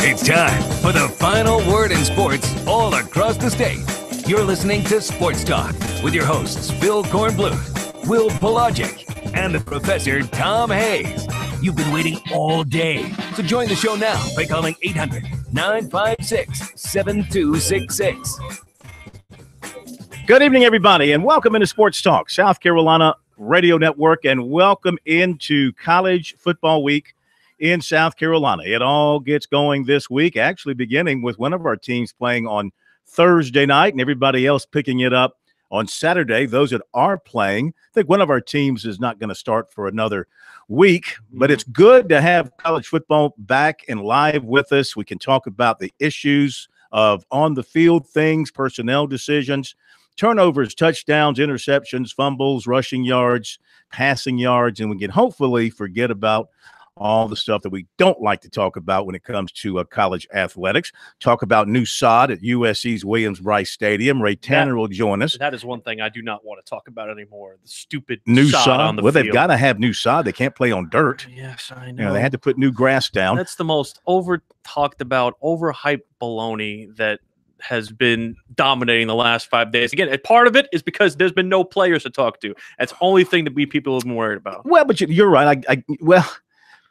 It's time for the final word in sports all across the state. You're listening to Sports Talk with your hosts, Phil Kornbluth, Will Pelagic, and the Professor Tom Hayes. You've been waiting all day, so join the show now by calling 800-956-7266. Good evening, everybody, and welcome into Sports Talk, South Carolina Radio Network, and welcome into College Football Week in South Carolina. It all gets going this week, actually beginning with one of our teams playing on Thursday night and everybody else picking it up on Saturday. Those that are playing, I think one of our teams is not going to start for another week, but it's good to have college football back and live with us. We can talk about the issues of on-the-field things, personnel decisions, turnovers, touchdowns, interceptions, fumbles, rushing yards, passing yards, and we can hopefully forget about all the stuff that we don't like to talk about when it comes to college athletics. Talk about new sod at USC's Williams-Brice Stadium. Ray Tanner will join us. That is one thing I do not want to talk about anymore. The stupid new sod on the field. field. They've got to have new sod. They can't play on dirt. Yes, I know. You know, they had to put new grass down. That's the most over-talked about, overhyped baloney that has been dominating the last 5 days. Again, part of it is because there's been no players to talk to. That's the only thing that we people have been worried about. Well, but you're right. Well,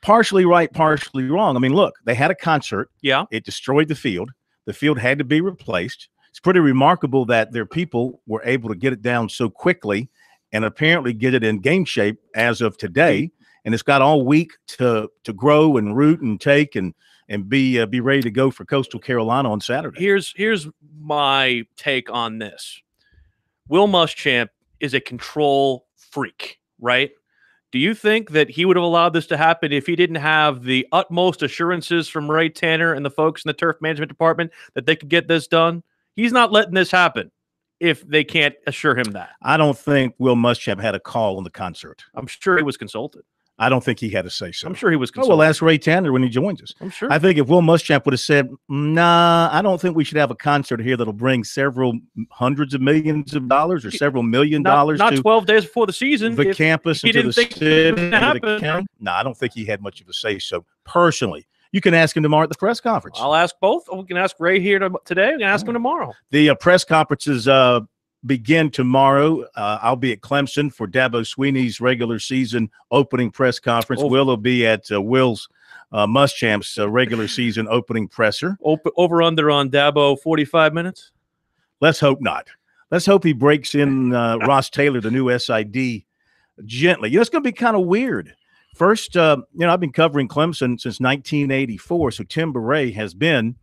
partially right, partially wrong. I mean, look, they had a concert. Yeah. It destroyed the field. The field had to be replaced. It's pretty remarkable that their people were able to get it down so quickly and apparently get it in game shape as of today. And it's got all week to grow and root and take and be ready to go for Coastal Carolina on Saturday. Here's my take on this. Will Muschamp is a control freak, right? Do you think that he would have allowed this to happen if he didn't have the utmost assurances from Ray Tanner and the folks in the turf management department that they could get this done? He's not letting this happen if they can't assure him that. I don't think Will Muschamp had a call on the concert. I'm sure he was consulted. I don't think he had to say so. I'm sure he was consulted. consulted. Oh, well, ask Ray Tanner when he joins us. I'm sure. I think if Will Muschamp would have said, nah, I don't think we should have a concert here that'll bring several hundreds of millions of dollars or several $1 million not to 12 days before the season. The campus he and to didn't the think city. it would happen. No, I don't think he had much of a say so personally. You can ask him tomorrow at the press conference. I'll ask both. We can ask Ray here today. We can ask him tomorrow. The press conferences begin tomorrow. I'll be at Clemson for Dabo Sweeney's regular season opening press conference. Will will be at Will's Muschamp's regular season opening presser. Over under on Dabo 45 minutes? Let's hope not. Let's hope he breaks in Ross Taylor, the new SID, gently. You know, it's going to be kind of weird. First, I've been covering Clemson since 1984, so Tim Beret has been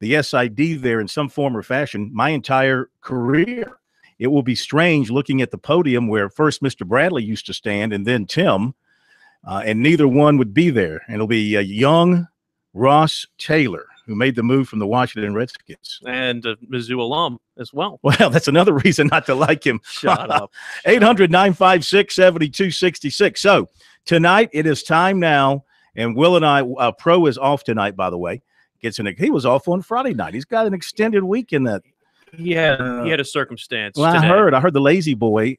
the SID there in some form or fashion my entire career. It will be strange looking at the podium where first Mr. Bradley used to stand and then Tim, and neither one would be there. And it'll be young Ross Taylor, who made the move from the Washington Redskins. And a Mizzou alum as well. Well, that's another reason not to like him. Shut up. 800-956-7266. So tonight it is time now, and Will and I, Pro is off tonight, by the way. He was off on Friday night. He's got an extended week in that. Yeah, he had a circumstance. Well, today. I heard the Lazy Boy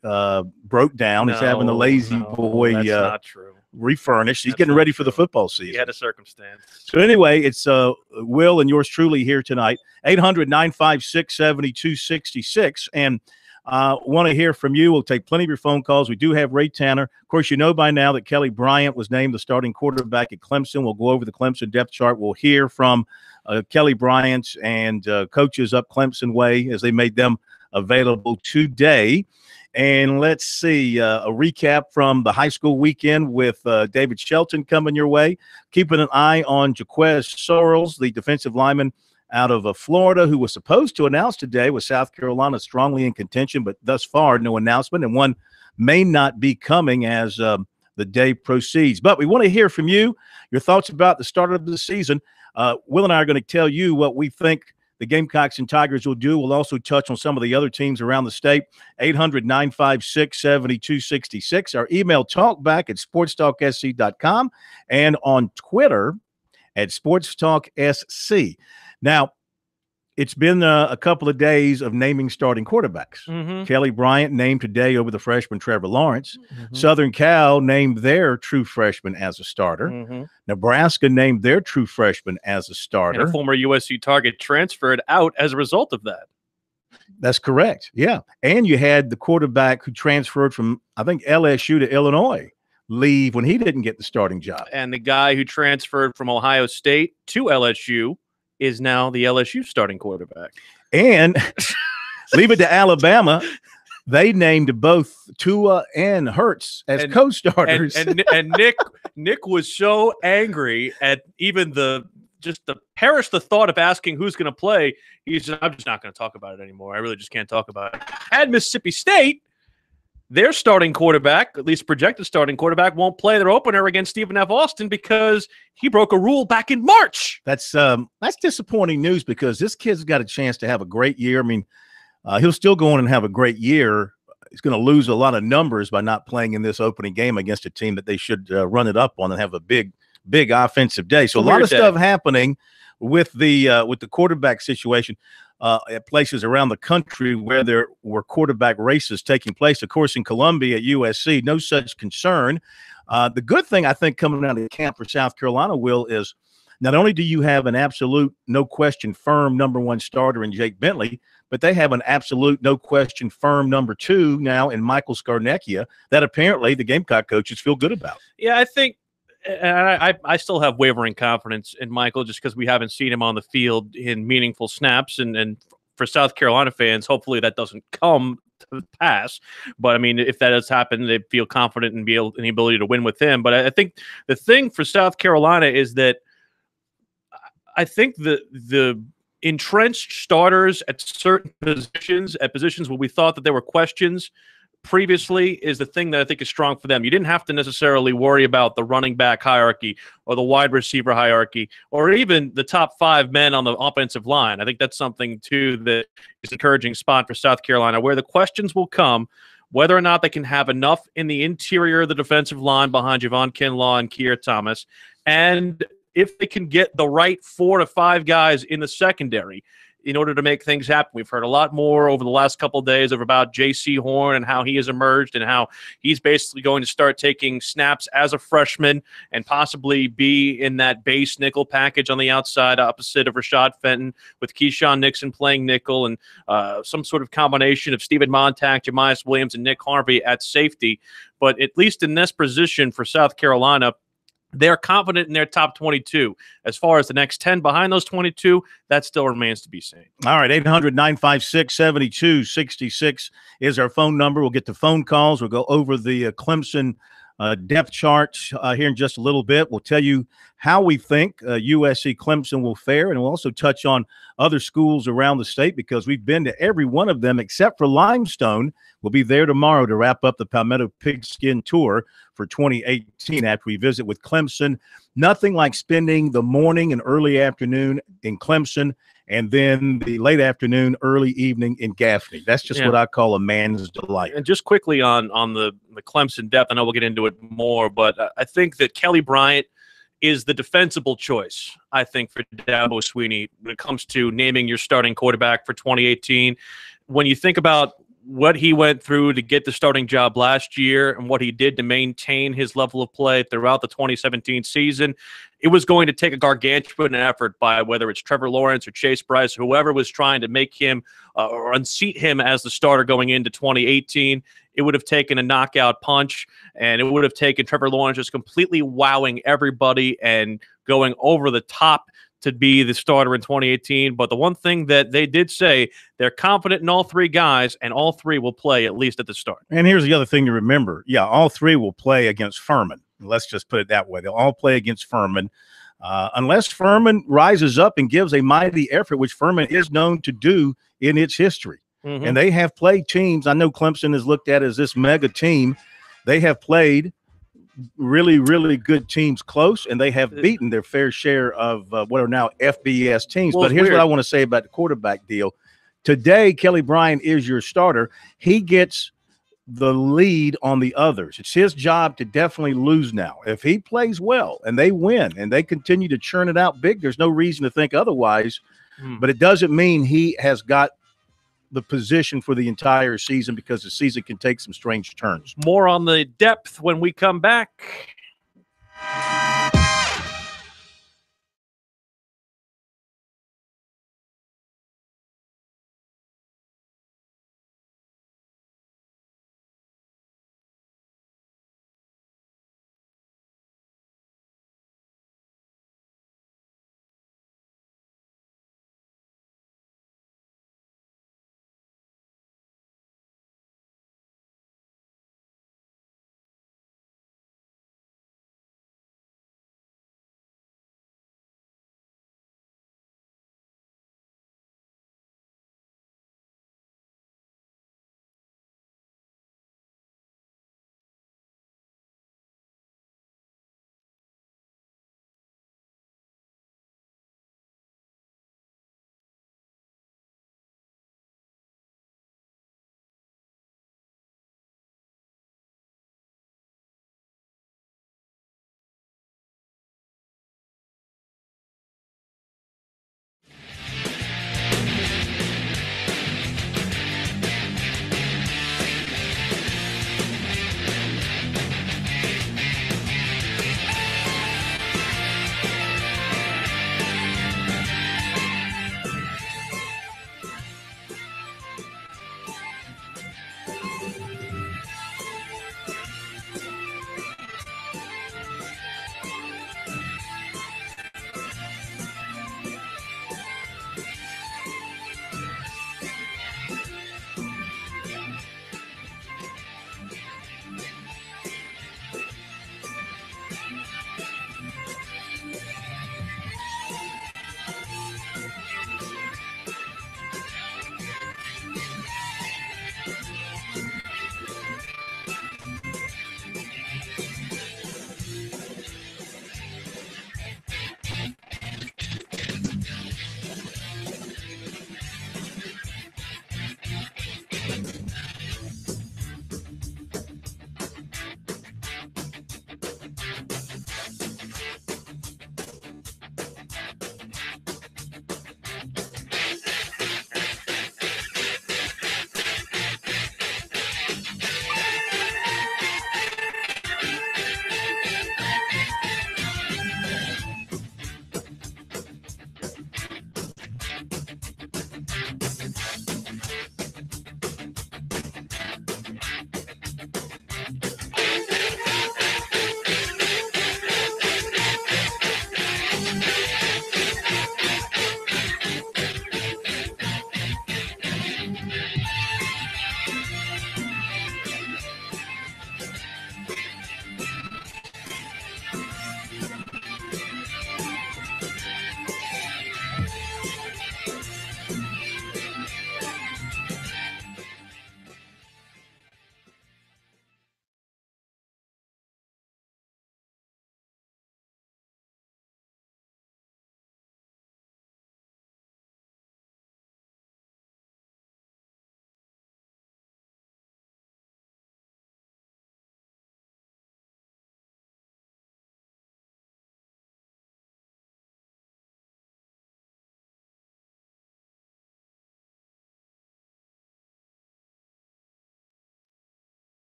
broke down. He's having the Lazy Boy that's not true. refurnished. He's That's getting not ready for the true. football season. He had a circumstance. So anyway, it's Will and yours truly here tonight. 800-956-7266. And want to hear from you. We'll take plenty of your phone calls. We do have Ray Tanner. Of course, you know by now that Kelly Bryant was named the starting quarterback at Clemson. We'll go over the Clemson depth chart. We'll hear from Kelly Bryant and coaches up Clemson way as they made them available today. And let's see, a recap from the high school weekend with David Shelton coming your way. Keeping an eye on Jaquez Sorrells, the defensive lineman out of Florida, who was supposed to announce today with South Carolina strongly in contention, but thus far no announcement, and one may not be coming as the day proceeds. But we want to hear from you, your thoughts about the start of the season. Will and I are going to tell you what we think the Gamecocks and Tigers will do. We'll also touch on some of the other teams around the state. 800-956-7266. Our email talkback at sportstalksc.com and on Twitter at SportsTalk SC. Now, it's been a couple of days of naming starting quarterbacks. Mm-hmm. Kelly Bryant named today over the freshman Trevor Lawrence. Mm-hmm. Southern Cal named their true freshman as a starter. Mm-hmm. Nebraska named their true freshman as a starter. And a former USC target transferred out as a result of that. That's correct. Yeah. And you had the quarterback who transferred from, I think, LSU to Illinois leave when he didn't get the starting job. And the guy who transferred from Ohio State to LSU is now the LSU starting quarterback. And leave it to Alabama. They named both Tua and Hurts as co-starters. And Nick was so angry at even just the perish the thought of asking who's going to play. I'm just not going to talk about it anymore. I really just can't talk about it. Had Mississippi State their starting quarterback, at least projected starting quarterback, won't play their opener against Stephen F. Austin because he broke a rule back in March. That's disappointing news because this kid's got a chance to have a great year. I mean, he'll still go on and have a great year. He's going to lose a lot of numbers by not playing in this opening game against a team that they should run it up on and have a big offensive day. So a lot of stuff happening with the quarterback situation at places around the country where there were quarterback races taking place. Of course, in Columbia at USC, no such concern. The good thing, I think, coming out of the camp for South Carolina, Will, is not only do you have an absolute, no question, firm number one starter in Jake Bentley, but they have an absolute, no question, firm number two now in Michael Scarnecchia that apparently the Gamecock coaches feel good about. Yeah, I think and I still have wavering confidence in Michael just because we haven't seen him on the field in meaningful snaps. And for South Carolina fans, hopefully that doesn't come to pass. But, I mean, if that does happen, they feel confident in the ability to win with him. But I think the thing for South Carolina is that I think the entrenched starters at certain positions where we thought that there were questions previously is the thing that I think is strong for them. You didn't have to necessarily worry about the running back hierarchy or the wide receiver hierarchy or even the top 5 men on the offensive line. I think that's something, too, that is an encouraging spot for South Carolina, where the questions will come whether or not they can have enough in the interior of the defensive line behind Javon Kinlaw and Keir Thomas, and if they can get the right 4 to 5 guys in the secondary in order to make things happen. We've heard a lot more over the last couple of days about J.C. Horn and how he has emerged and how he's basically going to start taking snaps as a freshman and possibly be in that base nickel package on the outside opposite of Rashad Fenton, with Keyshawn Nixon playing nickel and some sort of combination of Stephen Montag, Jamias Williams, and Nick Harvey at safety. But at least in this position for South Carolina, they're confident in their top 22. As far as the next 10 behind those 22, that still remains to be seen. All right, 800-956-7266 is our phone number. We'll get to phone calls. We'll go over the Clemson depth chart here in just a little bit. We'll tell you how we think USC Clemson will fare, and we'll also touch on other schools around the state because we've been to every one of them except for Limestone. We'll be there tomorrow to wrap up the Palmetto Pigskin Tour for 2018 after we visit with Clemson. Nothing like spending the morning and early afternoon in Clemson and then the late afternoon, early evening in Gaffney. That's just what I call a man's delight. And just quickly on the Clemson depth, I know we'll get into it more, but I think that Kelly Bryant is the defensible choice, I think, for Dabo Swinney when it comes to naming your starting quarterback for 2018. When you think about what he went through to get the starting job last year and what he did to maintain his level of play throughout the 2017 season, it was going to take a gargantuan effort by whether it's Trevor Lawrence or Chase Bryce, whoever was trying to make him or unseat him as the starter going into 2018. It would have taken a knockout punch, and it would have taken Trevor Lawrence just completely wowing everybody and going over the top to be the starter in 2018. But the one thing that they did say, they're confident in all 3 guys, and all 3 will play at least at the start. And here's the other thing to remember. Yeah, all 3 will play against Furman. Let's just put it that way. They'll all play against Furman. Unless Furman rises up and gives a mighty effort, which Furman is known to do in its history. Mm-hmm. And they have played teams. I know Clemson is looked at as this mega team. They have played really, really good teams close, and they have beaten their fair share of what are now FBS teams. Well, but here's what I want to say about the quarterback deal. Today, Kelly Bryant is your starter. He gets the lead on the others. It's his job to definitely lose now. If he plays well and they win and they continue to churn it out big, there's no reason to think otherwise. But it doesn't mean he has got the position for the entire season because the season can take some strange turns. More on the depth when we come back.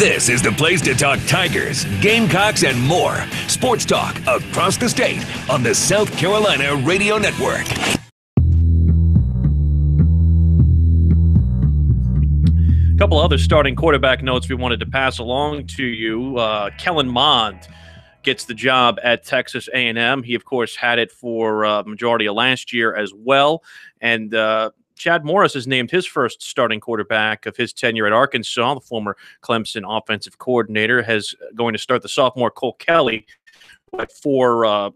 This is the place to talk Tigers, Gamecocks, and more. Sports talk across the state on the South Carolina Radio Network. A couple other starting quarterback notes we wanted to pass along to you. Kellen Mond gets the job at Texas A&M. He, of course, had it for majority of last year as well. And Chad Morris has named his first starting quarterback of his tenure at Arkansas. The former Clemson offensive coordinator is going to start the sophomore Cole Kelly with four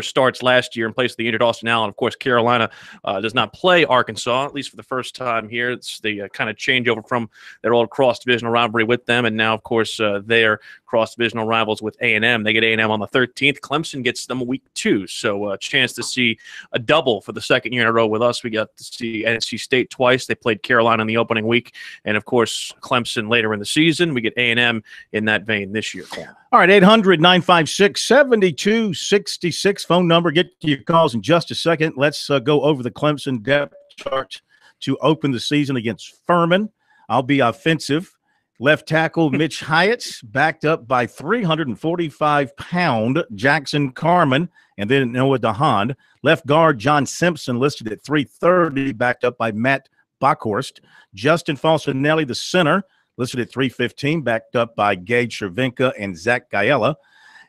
starts last year in place of the injured Austin Allen. Of course, Carolina does not play Arkansas, at least for the first time here. It's the kind of changeover from their old cross-divisional rivalry with them, and now, of course, they're cross-divisional rivals with A&M. They get A&M on the 13th. Clemson gets them week 2, so a chance to see a double for the second year in a row with us. We got to see NC State twice. They played Carolina in the opening week, and, of course, Clemson later in the season. We get A&M in that vein this year. All right, 800-956-7266. Phone number. Get to your calls in just a second. Let's go over the Clemson depth chart to open the season against Furman. I'll be offensive. Left tackle Mitch Hyatt, backed up by 345-pound Jackson Carman, and then Noah DeHaan. Left guard John Simpson, listed at 330, backed up by Matt Bockhorst. Justin Falcinelli, the center, listed at 315, backed up by Gage Cervenka and Zach Gaella.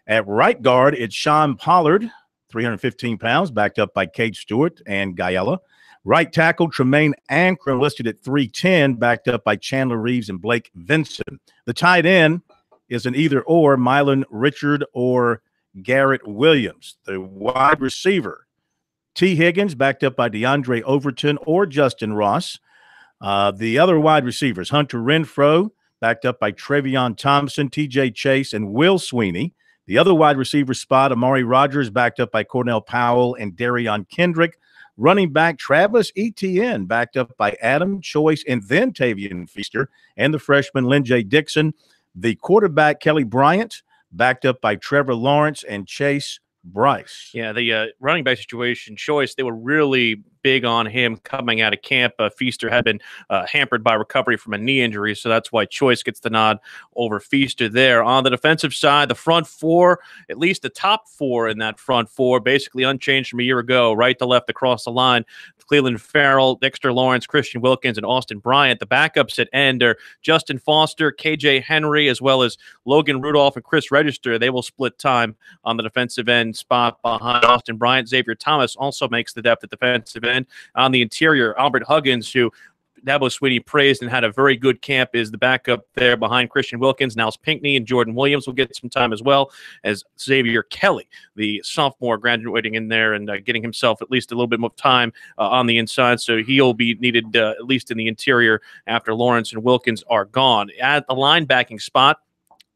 At right guard, it's Sean Pollard, 315 pounds, backed up by Cade Stewart and Gaella. Right tackle, Tremaine Ankrum, listed at 310, backed up by Chandler Reeves and Blake Vinson. The tight end is an either-or, Mylan Richard or Garrett Williams. The wide receiver, T. Higgins, backed up by DeAndre Overton or Justin Ross. The other wide receivers, Hunter Renfro, backed up by Trevion Thompson, T.J. Chase, and Will Sweeney. The other wide receiver spot, Amari Rogers, backed up by Cornell Powell and Darion Kendrick. Running back Travis Etienne, backed up by Adam Choice and then Tavian Feaster, and the freshman Lynn J. Dixon. The quarterback Kelly Bryant, backed up by Trevor Lawrence and Chase Bryce. Yeah, the running back situation, Choice, they were really big on him coming out of camp. Feaster had been hampered by recovery from a knee injury, so that's why Choice gets the nod over Feaster there. On the defensive side, the front four, at least the top four in that front four, basically unchanged from a year ago, right to left across the line. Cleveland Farrell, Dexter Lawrence, Christian Wilkins, and Austin Bryant. The backups at end are Justin Foster, KJ Henry, as well as Logan Rudolph and Chris Register. They will split time on the defensive end spot behind Austin Bryant. Xavier Thomas also makes the depth at defensive end. On the interior, Albert Huggins, who Dabo Swinney praised and had a very good camp, is the backup there behind Christian Wilkins. Niles Pinckney and Jordan Williams will get some time, as well as Xavier Kelly, the sophomore, graduating in there and getting himself at least a little bit more time on the inside. So he'll be needed at least in the interior after Lawrence and Wilkins are gone. At the linebacking spot,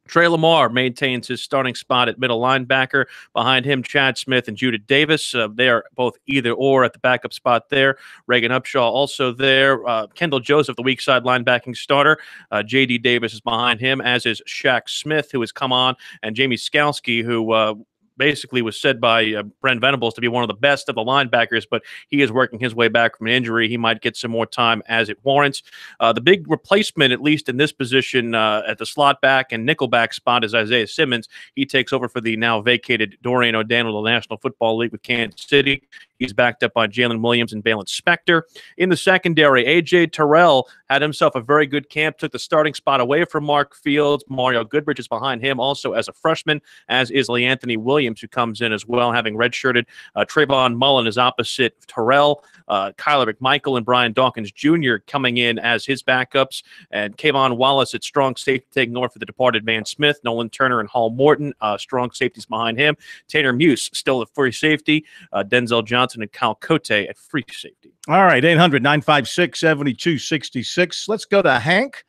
Trey Lamar maintains his starting spot at middle linebacker. Behind him, Chad Smith and Judah Davis. They are both either or at the backup spot there. Reagan Upshaw also there. Kendall Joseph, the weak side linebacking starter. J.D. Davis is behind him, as is Shaq Smith, who has come on, and Jamie Skalski, who basically was said by Brent Venables to be one of the best of the linebackers, but he is working his way back from an injury. He might get some more time as it warrants. The big replacement, at least in this position, at the slot back and nickel back spot, is Isaiah Simmons. He takes over for the now vacated Dorian O'Daniel of the National Football League with Kansas City. He's backed up by Jalen Williams and Balin Spector. In the secondary, A.J. Terrell had himself a very good camp, took the starting spot away from Mark Fields. Mario Goodrich is behind him also as a freshman, as is Lee Anthony Williams, who comes in as well, having redshirted. Trayvon Mullen is opposite Terrell. Kyler McMichael and Brian Dawkins Jr. coming in as his backups. And Kayvon Wallace at strong safety, taking north for the departed Van Smith. Nolan Turner and Hall Morton, strong safeties behind him. Tanner Muse still at free safety. Denzel Johnson and Kyle Cote at free safety. All right, 800-956-7266. Let's go to Hank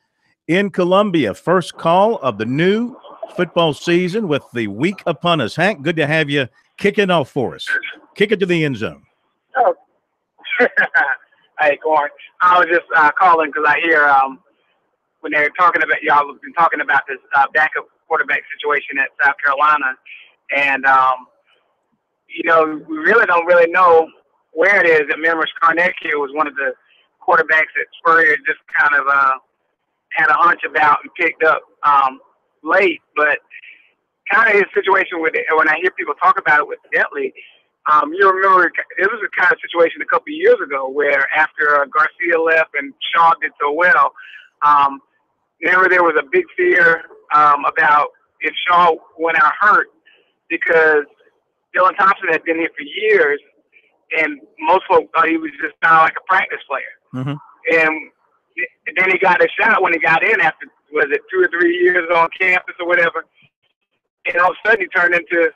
in Columbia. First call of the new football season with the week upon us. Hank, good to have you kicking off for us. Kick it to the end zone. Oh, hey, Corn. I was just calling because I hear when they're talking about, y'all have been talking about this backup quarterback situation at South Carolina, and you know, we really don't really know where it is. Remember, Scarnecchia was one of the quarterbacks that Spurrier just kind of had a hunch about and picked up late, but kind of his situation with it, when I hear people talk about it with Bentley, you remember it was a kind of situation a couple of years ago where after Garcia left and Shaw did so well, remember there was a big fear about if Shaw went out hurt because Dylan Thompson had been here for years, and most folks thought he was just kind of like a practice player. Mm-hmm. And then he got a shot when he got in after, was it 2 or 3 years on campus or whatever, and all of a sudden he turned into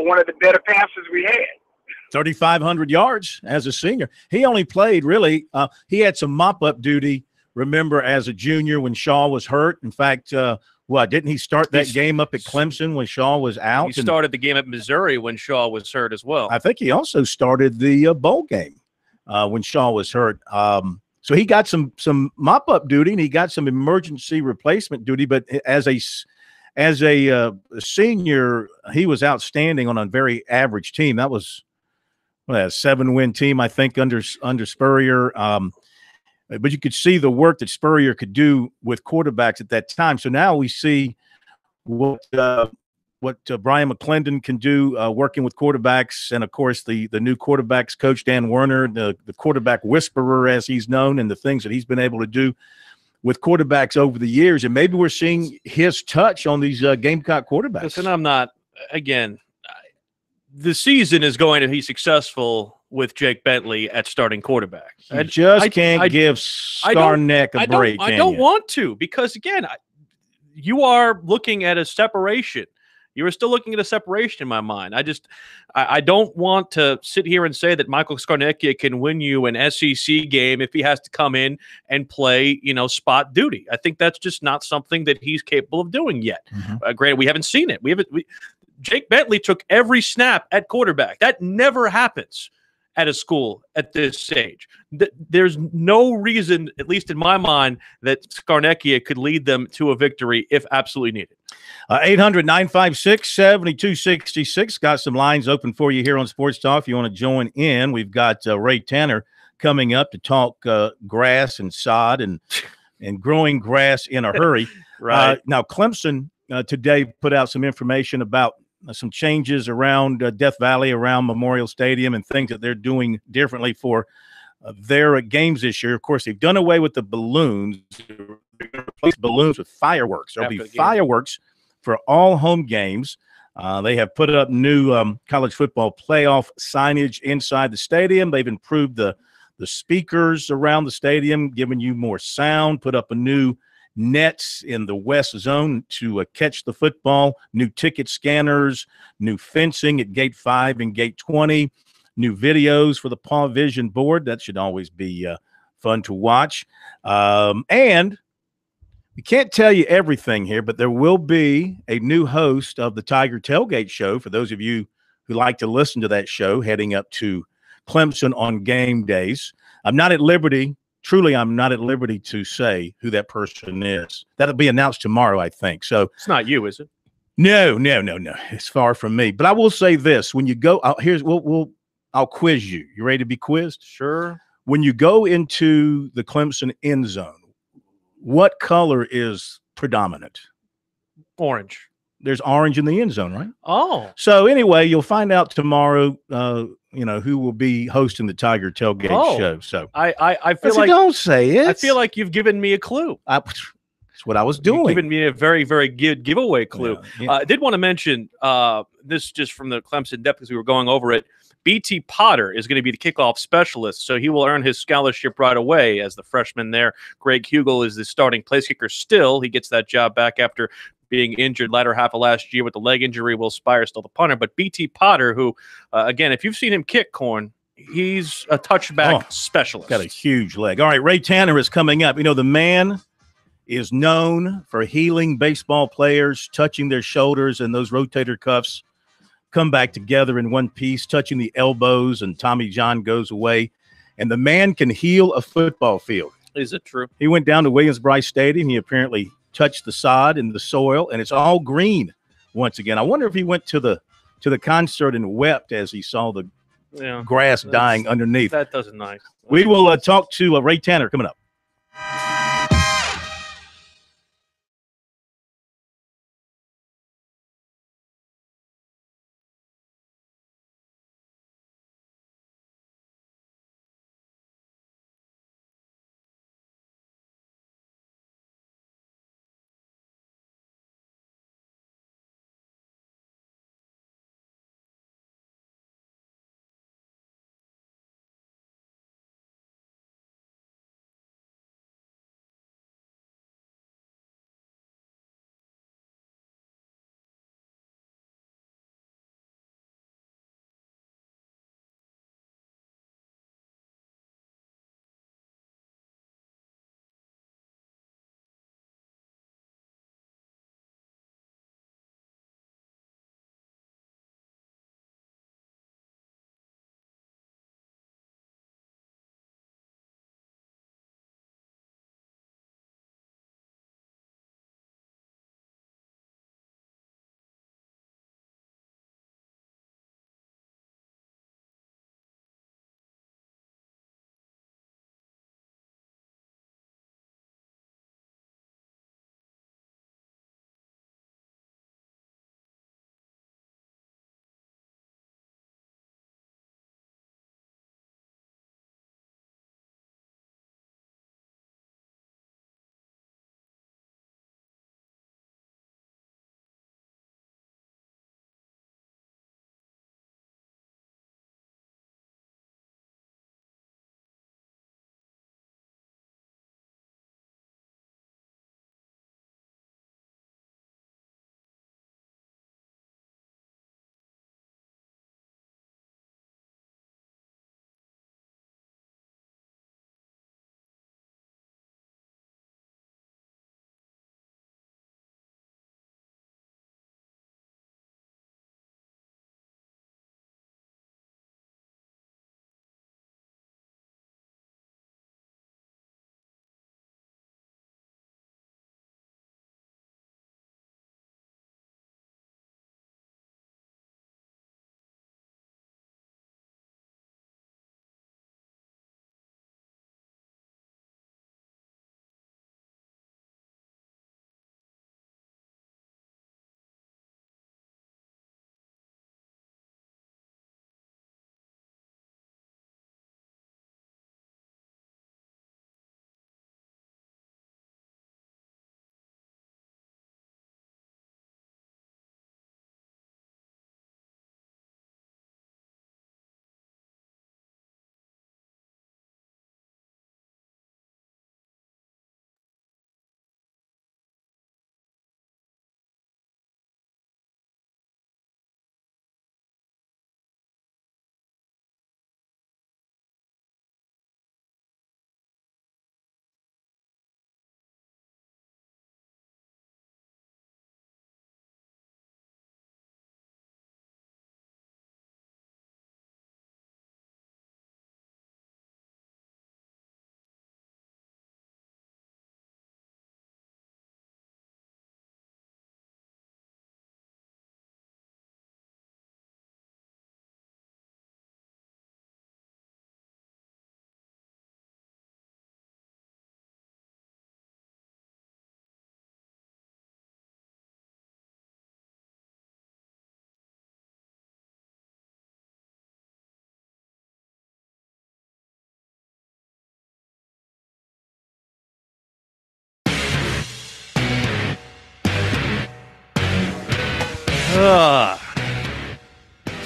one of the better passers we had. 3,500 yards as a senior. He only played really he had some mop-up duty, remember, as a junior when Shaw was hurt. In fact, didn't he start that game up at Clemson when Shaw was out? He started the game at Missouri when Shaw was hurt as well. I think he also started the bowl game when Shaw was hurt. So he got some mop-up duty, and he got some emergency replacement duty, but as a senior, he was outstanding on a very average team. That was a 7-win team, I think, under Spurrier. But you could see the work that Spurrier could do with quarterbacks at that time. So now we see what Brian McClendon can do working with quarterbacks, and of course the new quarterbacks coach Dan Werner, the quarterback whisperer as he's known, and the things that he's been able to do with quarterbacks over the years. And maybe we're seeing his touch on these Gamecock quarterbacks. Listen, I'm not, again, the season is going to be successful with Jake Bentley at starting quarterback. You can't give Skarnek a break. I don't want to, because, again, you are looking at a separation. You are still looking at a separation in my mind. I don't want to sit here and say that Michael Skarnecchia can win you an SEC game if he has to come in and play, spot duty. I think that's just not something that he's capable of doing yet. Mm-hmm. Granted, we haven't seen it. Jake Bentley took every snap at quarterback. That never happens at a school at this stage. There's no reason, at least in my mind, that Skarnecchia could lead them to a victory if absolutely needed. 800-956-7266. Got some lines open for you here on Sports Talk. If you want to join in, we've got Ray Tanner coming up to talk grass and sod and growing grass in a hurry. Right. Now, Clemson today put out some information about some changes around Death Valley, around Memorial Stadium, and things that they're doing differently for their games this year. Of course, they've done away with the balloons. They're going to replace balloons with fireworks. There'll be fireworks for all home games. They have put up new college football playoff signage inside the stadium. They've improved the speakers around the stadium, giving you more sound, put up a new nets in the west zone to catch the football, new ticket scanners, new fencing at gate 5 and gate 20, new videos for the Paw Vision board. That should always be fun to watch. And we can't tell you everything here, but there will be a new host of the Tiger Tailgate Show for those of you who like to listen to that show heading up to Clemson on game days. I'm not at liberty to say who that person is. That'll be announced tomorrow, I think. So it's not you, is it? No. It's far from me. But I will say this: when you go, I'll quiz you. You ready to be quizzed? Sure. When you go into the Clemson end zone, what color is predominant? Orange. There's orange in the end zone, right? Oh. So anyway, you'll find out tomorrow. Who will be hosting the Tiger Tailgate Show. So I feel like don't say it. I feel like you've given me a clue. That's what I was doing. You've given me a very, very good giveaway clue. Yeah. I did want to mention this just from the Clemson depth as we were going over it. BT Potter is going to be the kickoff specialist, so he will earn his scholarship right away as the freshman there. Greg Hugel is the starting place kicker still. He gets that job back after being injured latter half of last year with the leg injury. Will Spire still the punter, but BT Potter, who again, if you've seen him kick, Corn, he's a touchback specialist. Got a huge leg. All right, Ray Tanner is coming up. The man is known for healing baseball players, touching their shoulders, and those rotator cuffs come back together in one piece, touching the elbows, and Tommy John goes away. And the man can heal a football field. Is it true? He went down to Williams-Brice Stadium. He apparently touched the sod and the soil, and it's all green once again. I wonder if he went to the concert and wept as he saw the grass dying underneath. That doesn't nice. We will talk to Ray Tanner coming up.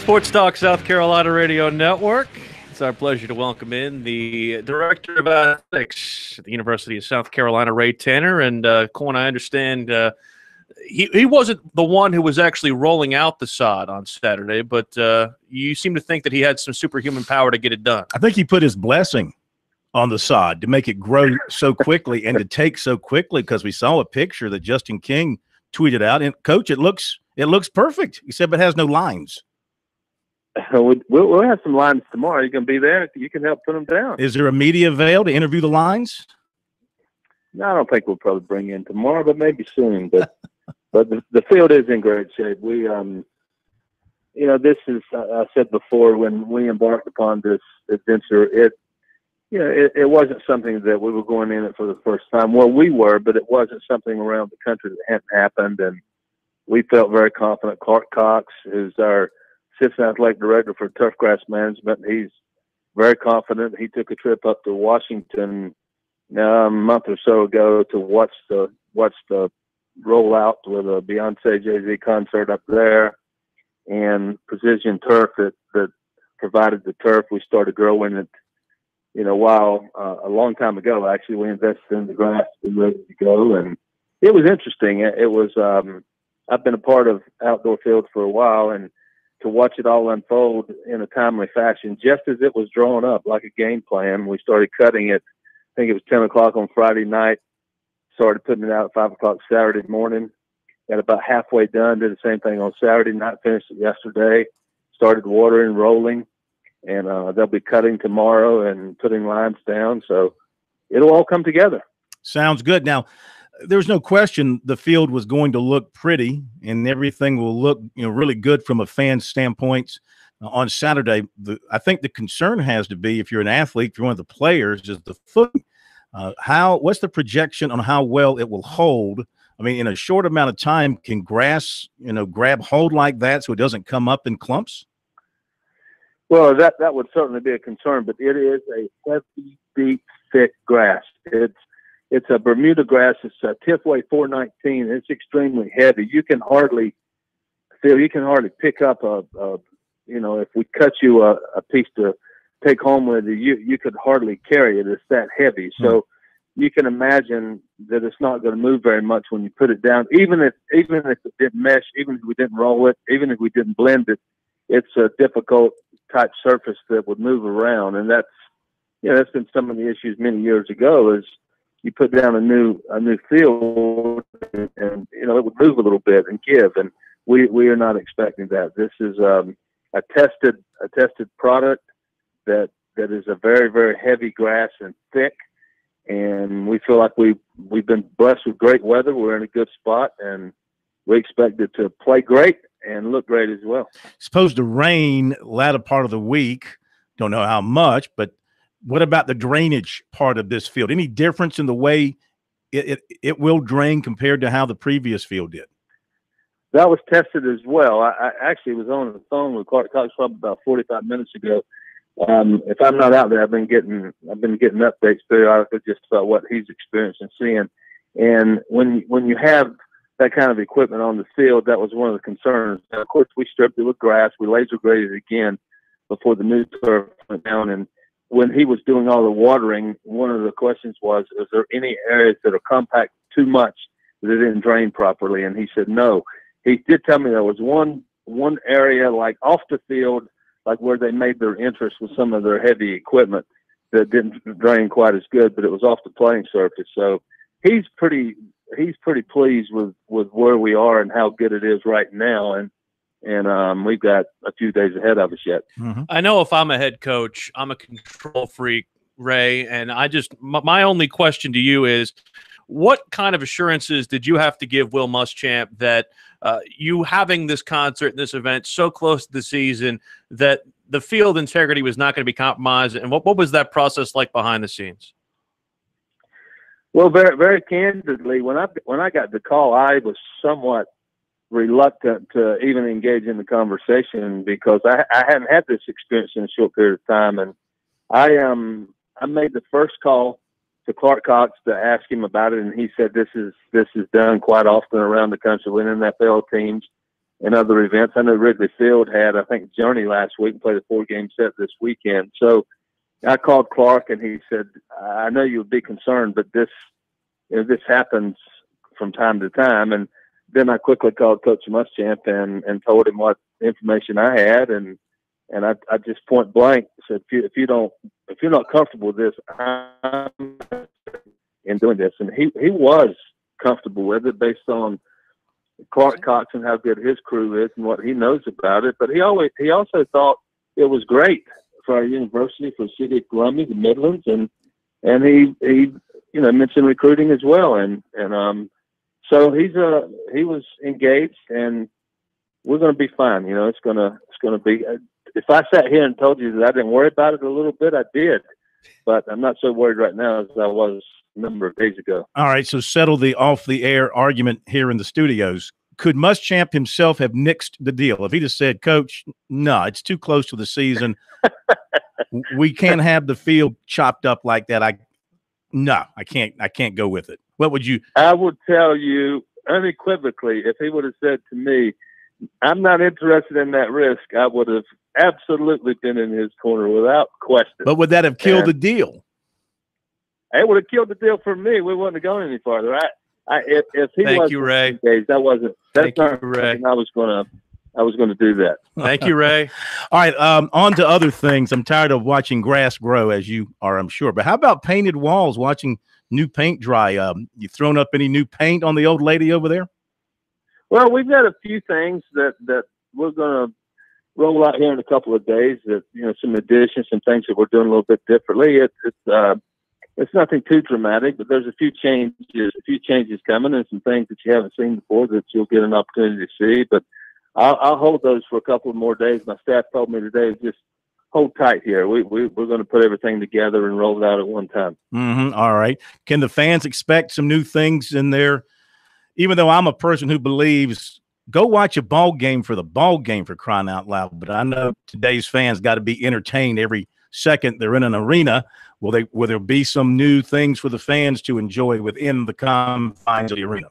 SportsTalk South Carolina Radio Network. It's our pleasure to welcome in the Director of Athletics at the University of South Carolina, Ray Tanner. And, Corn, I understand he wasn't the one who was actually rolling out the sod on Saturday, but you seem to think that he had some superhuman power to get it done. I think he put his blessing on the sod to make it grow so quickly and to take so quickly, because we saw a picture that Justin King tweeted out. And, Coach, it looks perfect, except it has no lines. We'll have some lines tomorrow. You can be there. You can help put them down. Is there a media avail to interview the lines? No, I don't think we'll probably bring in tomorrow, but maybe soon. But the field is in great shape. We, this is, I said before, when we embarked upon this adventure, it wasn't something that we were going in it for the first time. Well, we were, but it wasn't something around the country that hadn't happened. And we felt very confident. Clark Cox, who's our Assistant Athletic Director for Turfgrass Management, he's very confident. He took a trip up to Washington a month or so ago to watch the rollout with a Beyonce Jay-Z concert up there, and Precision Turf that provided the turf. We started growing it, a long time ago. Actually, we invested in the grass to be ready to go, and it was interesting. It was I've been a part of outdoor fields for a while, and to watch it all unfold in a timely fashion, just as it was drawn up like a game plan. We started cutting it. I think it was 10 o'clock on Friday night. Started putting it out at 5 o'clock Saturday morning. Got about halfway done. Did the same thing on Saturday night. Finished it yesterday. Started watering, rolling, and they'll be cutting tomorrow and putting lines down. So it'll all come together. Sounds good. Now, there's no question the field was going to look pretty, and everything will look really good from a fan standpoint on Saturday. I think the concern has to be, if you're an athlete, if you're one of the players, is the footing. What's the projection on how well it will hold? I mean, in a short amount of time, can grass, grab hold like that so it doesn't come up in clumps? Well, that would certainly be a concern, but it is a heavy, deep, thick grass. It's a Bermuda grass. It's a Tifway 419. It's extremely heavy. You can hardly pick up if we cut you a piece to take home with you could hardly carry it. It's that heavy. So you can imagine that it's not going to move very much when you put it down. Even if it didn't mesh, even if we didn't roll it, even if we didn't blend it, it's a difficult type surface that would move around. And that's been some of the issues many years ago, is you put down a new field and it would move a little bit and give. And we are not expecting that. This is a tested product that is a very, very heavy grass and thick. And we feel like we've been blessed with great weather. We're in a good spot, and we expect it to play great and look great as well. Supposed to rain latter part of the week. Don't know how much, but what about the drainage part of this field? Any difference in the way it will drain compared to how the previous field did? That was tested as well. I actually was on the phone with Clark Cox probably about 45 minutes ago. If I'm not out there, I've been getting updates periodically just about what he's experiencing and seeing. And when you have that kind of equipment on the field, that was one of the concerns. And of course, we stripped it with grass. We laser graded it again before the new turf went down. And when he was doing all the watering, one of the questions was, is there any areas that are compact too much that it didn't drain properly? And he said no. He did tell me there was one area, like off the field, like where they made their interest with some of their heavy equipment, that didn't drain quite as good, but it was off the playing surface. So he's pretty pleased with where we are and how good it is right now. And we've got a few days ahead of us yet. Mm-hmm. I know if I'm a head coach, I'm a control freak, Ray, and my only question to you is, what kind of assurances did you have to give Will Muschamp that you having this concert, this event so close to the season, that the field integrity was not going to be compromised? And what was that process like behind the scenes? Well, very, very candidly, when I got the call, I was somewhat reluctant to even engage in the conversation, because I hadn't had this experience in a short period of time. And I made the first call to Clark Cox to ask him about it, and he said this is done quite often around the country with NFL teams. in other events. I know Wrigley Field had, I think, Journey last week and played a 4-game set this weekend. So I called Clark, and he said, I know you would be concerned, but this happens from time to time. And then I quickly called Coach Muschamp and told him what information I had, and I just point blank said, if you're not comfortable with this, I'm in doing this. And he was comfortable with it based on Clark Cox and how good his crew is and what he knows about it. But he also thought it was great for our university, for the city of Columbia, the Midlands, and he mentioned recruiting as well. And so he was engaged, and we're going to be fine. It's going to be. If I sat here and told you that I didn't worry about it a little bit, I did, but I'm not so worried right now as I was a number of days ago. All right, so settle the off-the-air argument here in the studios. Could Muschamp himself have nixed the deal if he just said, Coach, no, it's too close to the season. We can't have the field chopped up like that. I can't go with it. What would you? I would tell you unequivocally, if he would have said to me, I'm not interested in that risk, I would have absolutely been in his corner without question. But would that have killed the deal? It would have killed the deal for me. We wouldn't have gone any farther. If he Thank you, Ray. Engaged, that's not Ray. I was going to do that. Thank you, Ray. All right, on to other things. I'm tired of watching grass grow, as you are, I'm sure. But how about painted walls, watching new paint dry? You thrown up any new paint on the old lady over there? Well, we've got a few things that we're going to roll out here in a couple of days. That some additions, some things that we're doing a little bit differently. It's nothing too dramatic, but there's a few changes coming, and some things that you haven't seen before that you'll get an opportunity to see. But I'll hold those for a couple of more days. My staff told me today, just hold tight here. We're going to put everything together and roll it out at one time. Mm-hmm. All right. Can the fans expect some new things in there? Even though I'm a person who believes go watch a ball game for the ball game, for crying out loud. But I know today's fans got to be entertained every second they're in an arena. Will there be some new things for the fans to enjoy within the confines of the arena?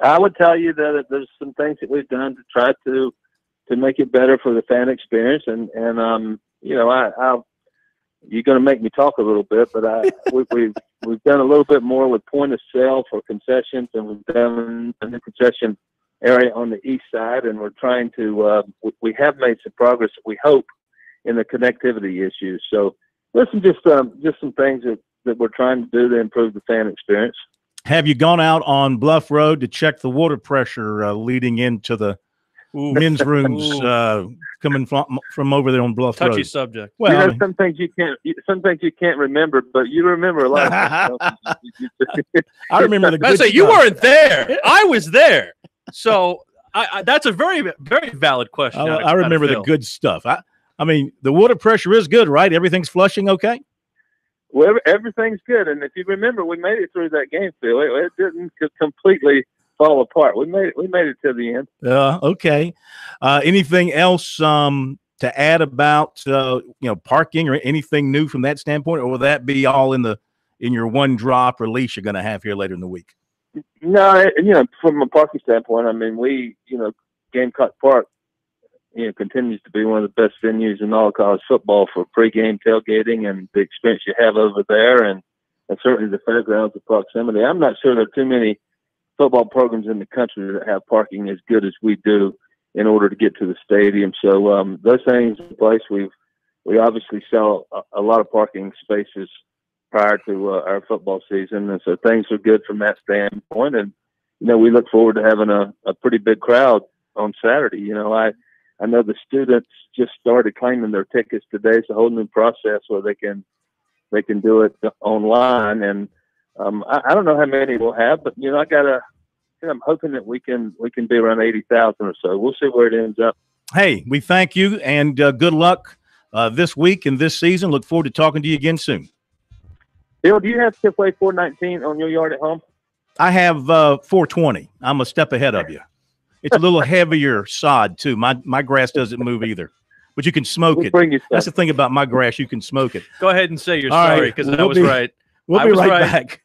I would tell you that there's some things that we've done to try to make it better for the fan experience. And you're going to make me talk a little bit, but we've done a little bit more with point of sale for concessions, and we've done a new concession area on the east side, and we're trying to we have made some progress, we hope, in the connectivity issues. So listen, just some things that we're trying to do to improve the fan experience. Have you gone out on Bluff Road to check the water pressure leading into the men's rooms coming from over there on Bluff Touchy Road? Touchy subject. Well, some things you can't remember, but you remember a lot of things. I remember the good stuff. You weren't there. I was there. So that's a very, very valid question. I remember the good stuff. I mean, the water pressure is good, right? Everything's flushing okay? Well, everything's good. And if you remember, we made it through that game, Phil. It didn't completely fall apart. We made it to the end. Okay. Anything else to add about parking or anything new from that standpoint, or will that be all in your one drop release you're going to have here later in the week? No, from a parking standpoint, I mean, Gamecock Park, continues to be one of the best venues in all of college football for pregame tailgating and the experience you have over there, and certainly the fairgrounds, the proximity. I'm not sure there are too many football programs in the country that have parking as good as we do in order to get to the stadium. So those things in place. We obviously sell a lot of parking spaces prior to our football season, and so things are good from that standpoint. And we look forward to having a pretty big crowd on Saturday. I know the students just started claiming their tickets today. It's a whole new process where they can do it online, and I don't know how many we'll have, but I'm hoping that we can be around 80,000 or so. We'll see where it ends up. Hey, we thank you, and good luck this week and this season. Look forward to talking to you again soon. Bill, do you have Tipway 419 on your yard at home? I have 420. I'm a step ahead of you. It's a little heavier sod too. My grass doesn't move either, but you can smoke it. That's the thing about my grass. You can smoke it. Go ahead and say you're sorry, because I was right. We'll be right back.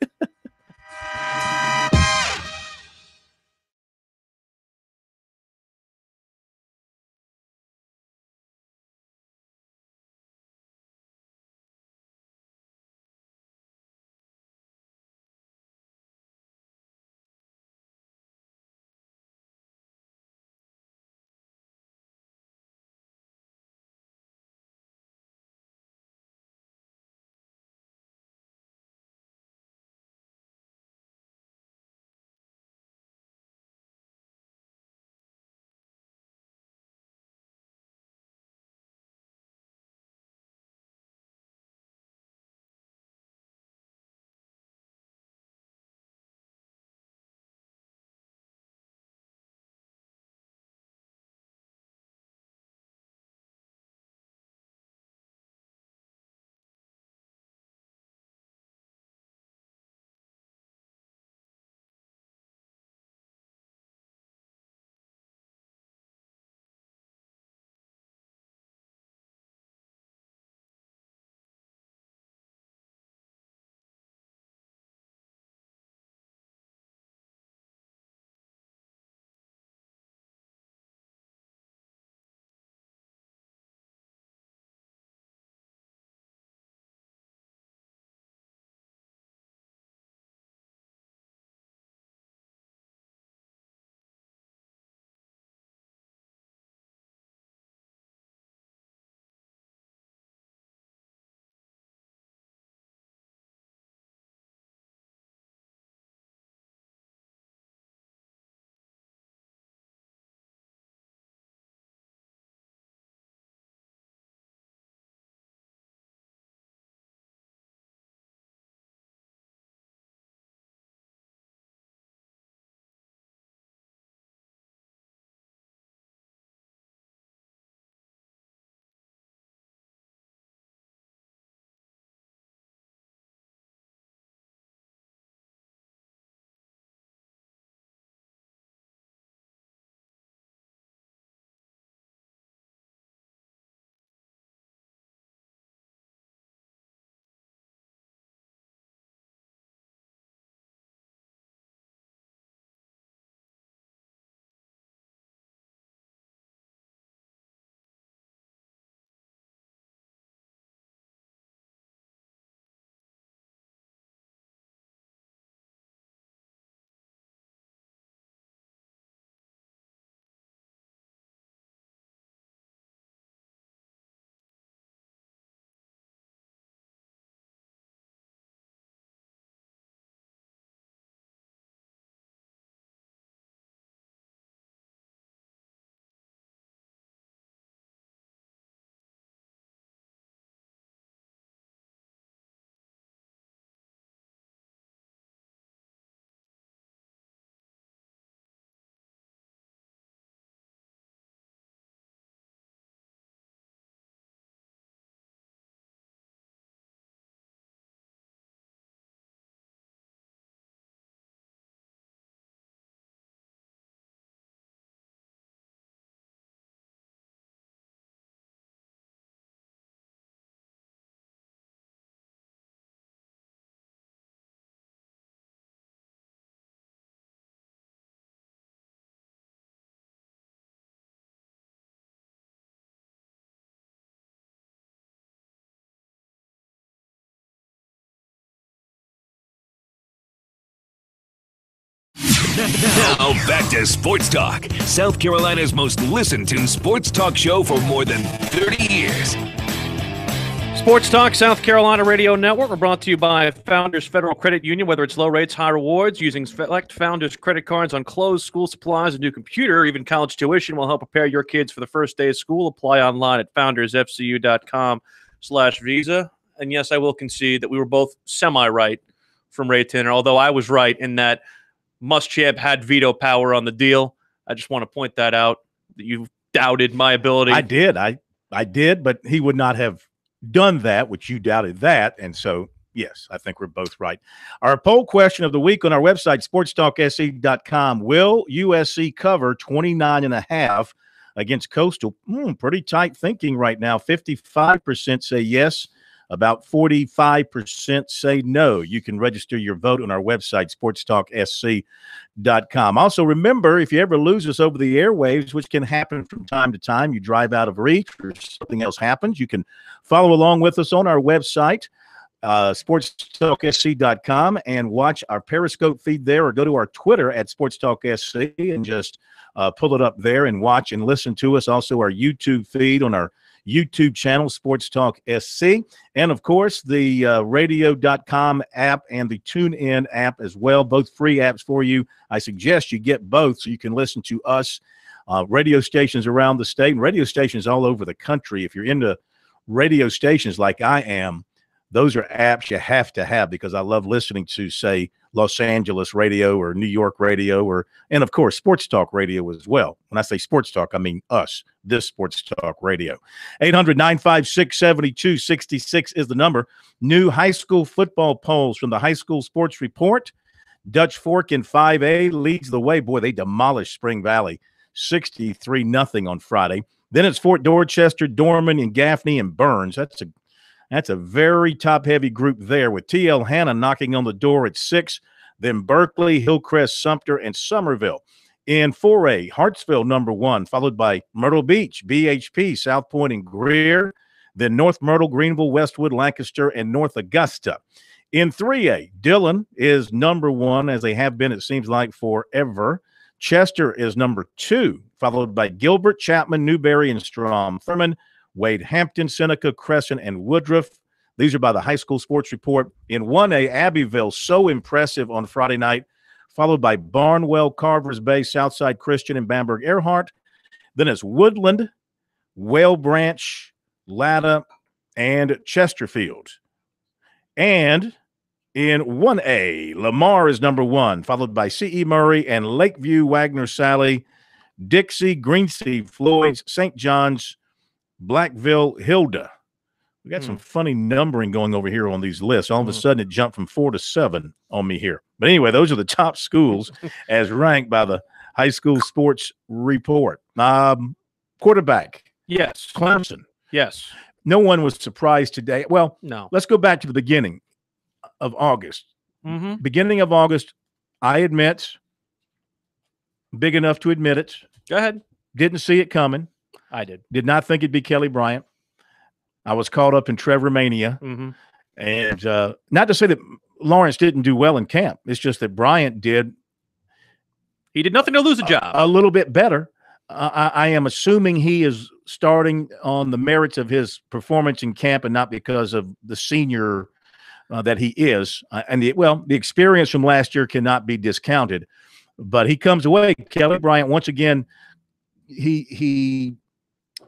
Now back to Sports Talk, South Carolina's most listened to sports talk show for more than 30 years. Sports Talk South Carolina Radio Network. We're brought to you by Founders Federal Credit Union. Whether it's low rates, high rewards, using select Founders credit cards on clothes, school supplies, a new computer, even college tuition will help prepare your kids for the first day of school. Apply online at foundersfcu.com/visa. And yes, I will concede that we were both semi-right from Ray Tanner, although I was right in that Muschamp had veto power on the deal. I just want to point that out, that you doubted my ability. I did. I did, but he would not have done that, which you doubted that. And so, yes, I think we're both right. Our poll question of the week on our website, sportstalksc.com. Will USC cover 29.5 against Coastal? Pretty tight thinking right now. 55% say yes. About 45% say no. You can register your vote on our website, sportstalksc.com. Also, remember, if you ever lose us over the airwaves, which can happen from time to time, you drive out of reach or something else happens, you can follow along with us on our website, sportstalksc.com, and watch our Periscope feed there, or go to our Twitter at sportstalksc and just pull it up there and watch and listen to us. Also, our YouTube feed on our YouTube channel, Sports Talk SC, and of course the radio.com app and the TuneIn app as well, both free apps for you. I suggest you get both so you can listen to us, radio stations around the state and radio stations all over the country. If you're into radio stations like I am, those are apps you have to have, because I love listening to, say, Los Angeles radio or New York radio, and of course Sports Talk radio as well. When I say Sports Talk, I mean us, this Sports Talk radio. 800-956-7266 is the number. New high school football polls from the High School Sports Report. Dutch Fork in 5A leads the way. Boy, they demolished Spring Valley 63-0 on Friday. Then it's Fort Dorchester, Dorman, and Gaffney and Burns. That's a very top-heavy group there, with T.L. Hanna knocking on the door at 6, then Berkeley, Hillcrest, Sumter, and Summerville. In 4A, Hartsville #1, followed by Myrtle Beach, BHP, South Point, and Greer, then North Myrtle, Greenville, Westwood, Lancaster, and North Augusta. In 3A, Dillon is #1, as they have been, it seems like, forever. Chester is #2, followed by Gilbert, Chapman, Newberry, and Strom Thurmond, Wade Hampton, Seneca, Crescent, and Woodruff. These are by the High School Sports Report. In 1A, Abbeville, so impressive on Friday night, followed by Barnwell, Carvers Bay, Southside Christian, and Bamberg Earhart. Then it's Woodland, Whale Branch, Latta, and Chesterfield. And in 1A, Lamar is #1, followed by C.E. Murray and Lakeview, Wagner, Sally, Dixie, Greensea, Floyd's, St. John's, Blackville, Hilda. We got some funny numbering going over here on these lists. All of a sudden, it jumped from 4 to 7 on me here. But anyway, those are the top schools as ranked by the High School Sports Report. Quarterback. Yes. Clemson. Yes. No one was surprised today. Well, No. Let's go back to the beginning of August. Beginning of August, I admit, big enough to admit it. Go ahead. Didn't see it coming. I did. Did not think it'd be Kelly Bryant. I was caught up in Trevor Mania. And not to say that Lawrence didn't do well in camp. It's just that Bryant did. He did nothing to lose a job. A little bit better. I am assuming he is starting on the merits of his performance in camp and not because of the senior that he is. And the experience from last year cannot be discounted. But he comes away. Kelly Bryant, once again, he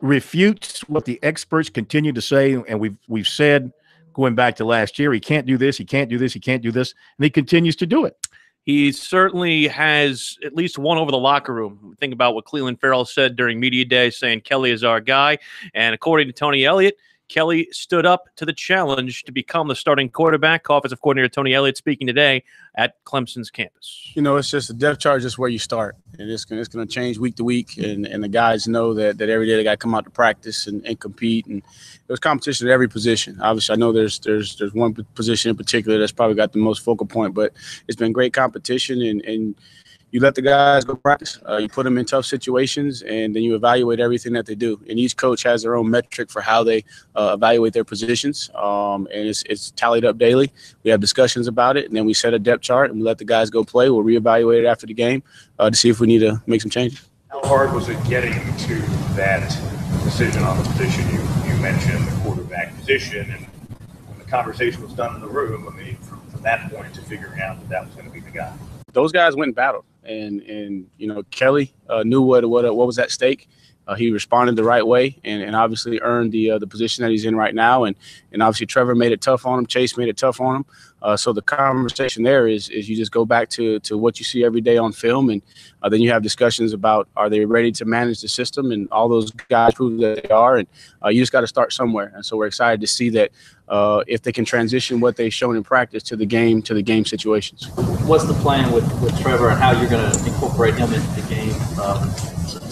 refutes what the experts continue to say, and we've said going back to last year, he can't do this, he can't do this, he can't do this, and he continues to do it. He certainly has at least won over the locker room. Think about what Cleveland Farrell said during media day, saying Kelly is our guy. And according to Tony Elliott, Kelly stood up to the challenge to become the starting quarterback. Offensive coordinator Tony Elliott speaking today at Clemson's campus. You know, it's just a depth chart, just where you start, and it's going to change week to week. And the guys know that every day they got to come out to practice and compete. And there's competition at every position. Obviously, I know there's one position in particular that's probably got the most focal point, but it's been great competition. And you let the guys go practice. You put them in tough situations, and then you evaluate everything that they do. And each coach has their own metric for how they evaluate their positions, and it's tallied up daily. We have discussions about it, and then we set a depth chart, and we let the guys go play. We'll reevaluate it after the game to see if we need to make some changes. How hard was it getting to that decision on the position? You mentioned the quarterback position, and when the conversation was done in the room, I mean, from that point to figuring out that was going to be the guy. Those guys went and battled, and you know, Kelly knew what was at stake. He responded the right way, and obviously earned the position that he's in right now. And obviously Trevor made it tough on him. Chase made it tough on him. So the conversation there is you just go back to what you see every day on film, and then you have discussions about, are they ready to manage the system, and all those guys prove that they are. And you just got to start somewhere. And so we're excited to see that if they can transition what they've shown in practice to the game situations. What's the plan with Trevor, and how you're going to incorporate him into the game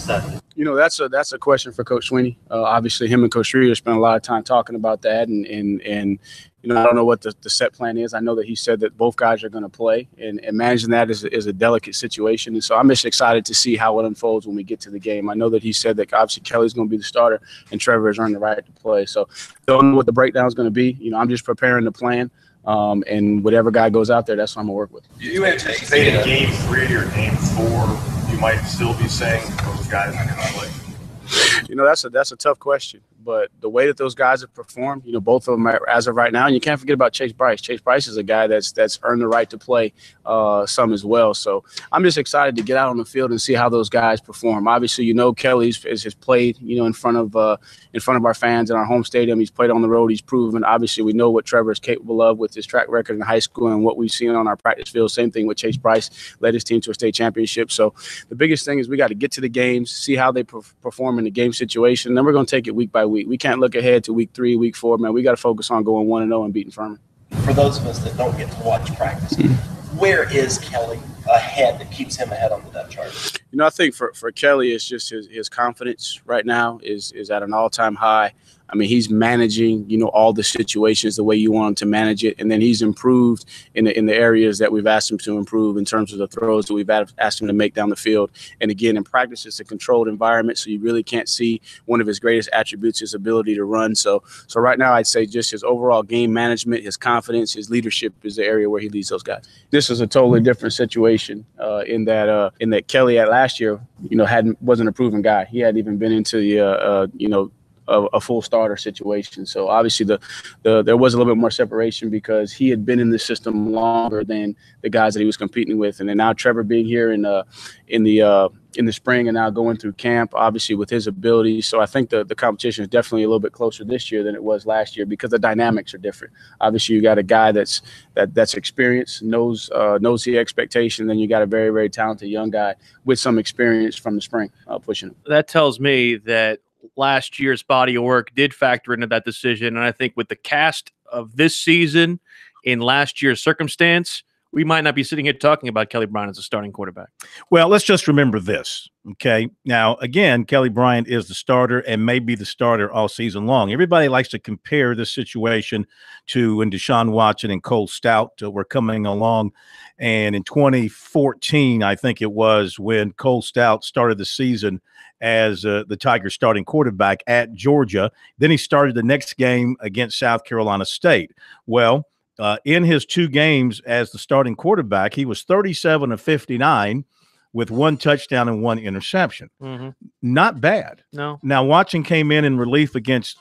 Saturday? You know, that's a question for Coach Sweeney. Obviously, him and Coach Streeter spent a lot of time talking about that, and you know, I don't know what the set plan is. I know that he said that both guys are going to play, and managing that is a delicate situation. And so I'm just excited to see how it unfolds when we get to the game. I know that he said that obviously Kelly's going to be the starter, and Trevor has earned the right to play. So don't know what the breakdown is going to be. You know, I'm just preparing the plan. And whatever guy goes out there, that's what I'm going to work with. You anticipate in Game 3 or Game 4, you might still be saying those guys are going to play? You know, that's a tough question. But the way that those guys have performed, you know, both of them are, as of right now, and you can't forget about Chase Bryce. Chase Bryce is a guy that's earned the right to play some as well. So I'm just excited to get out on the field and see how those guys perform. Obviously, you know, Kelly has played, you know, in front of our fans in our home stadium. He's played on the road. He's proven. Obviously, we know what Trevor is capable of with his track record in high school and what we've seen on our practice field. Same thing with Chase Bryce, led his team to a state championship. So the biggest thing is we got to get to the games, see how they perform in the game situation. And then we're going to take it week by week. We can't look ahead to week 3, week 4, man. We got to focus on going 1-0 and beating Furman. For those of us that don't get to watch practice, where is Kelly ahead that keeps him ahead on the depth chart? You know, I think for Kelly, it's just his confidence right now is at an all-time high. I mean, he's managing, you know, all the situations the way you want him to manage it. And then he's improved in the areas that we've asked him to improve in terms of the throws that we've asked him to make down the field. And again, in practice, it's a controlled environment, so you really can't see one of his greatest attributes, his ability to run. So right now, I'd say just his overall game management, his confidence, his leadership is the area where he leads those guys. This is a totally different situation in that Kelly at last year, you know, wasn't a proven guy. He hadn't even been into the you know, a full starter situation. So obviously there was a little bit more separation because he had been in the system longer than the guys that he was competing with. And then now Trevor being here in the spring and now going through camp, obviously with his ability. So I think the competition is definitely a little bit closer this year than it was last year because the dynamics are different. Obviously you got a guy that's experienced, knows the expectation. Then you got a very, very talented young guy with some experience from the spring pushing him. That tells me that last year's body of work did factor into that decision. And I think with the cast of this season in last year's circumstance, we might not be sitting here talking about Kelly Bryant as a starting quarterback. Well, let's just remember this, okay? Now, again, Kelly Bryant is the starter and may be the starter all season long. Everybody likes to compare this situation to when Deshaun Watson and Cole Stout were coming along. And in 2014, I think it was, when Cole Stout started the season as the Tigers starting quarterback at Georgia. Then he started the next game against South Carolina State. Well, in his 2 games as the starting quarterback, he was 37 of 59 with 1 touchdown and 1 interception. Mm-hmm. Not bad. No. Now, Watson came in relief against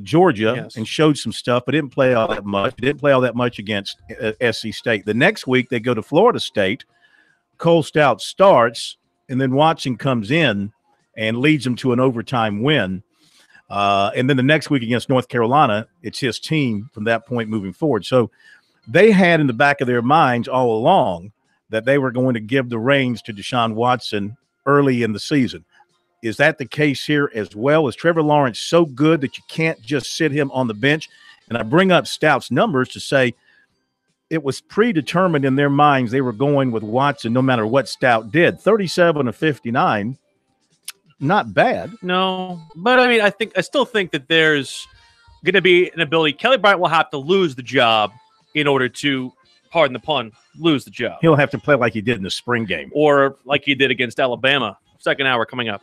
Georgia, yes, and showed some stuff, but didn't play all that much. Didn't play all that much against SC State. The next week, they go to Florida State. Cole Stout starts, and then Watson comes in and leads them to an overtime win. And then the next week against North Carolina, it's his team from that point moving forward. So they had in the back of their minds all along that they were going to give the reins to Deshaun Watson early in the season. Is that the case here as well? Is Trevor Lawrence so good that you can't just sit him on the bench? And I bring up Stout's numbers to say it was predetermined in their minds they were going with Watson no matter what Stout did. 37 of 59. Not bad. No, but I mean, I still think that there's going to be an ability. Kelly Bryant will have to lose the job in order to pardon the pun, lose the job. He'll have to play like he did in the spring game. Or like he did against Alabama. Second hour coming up.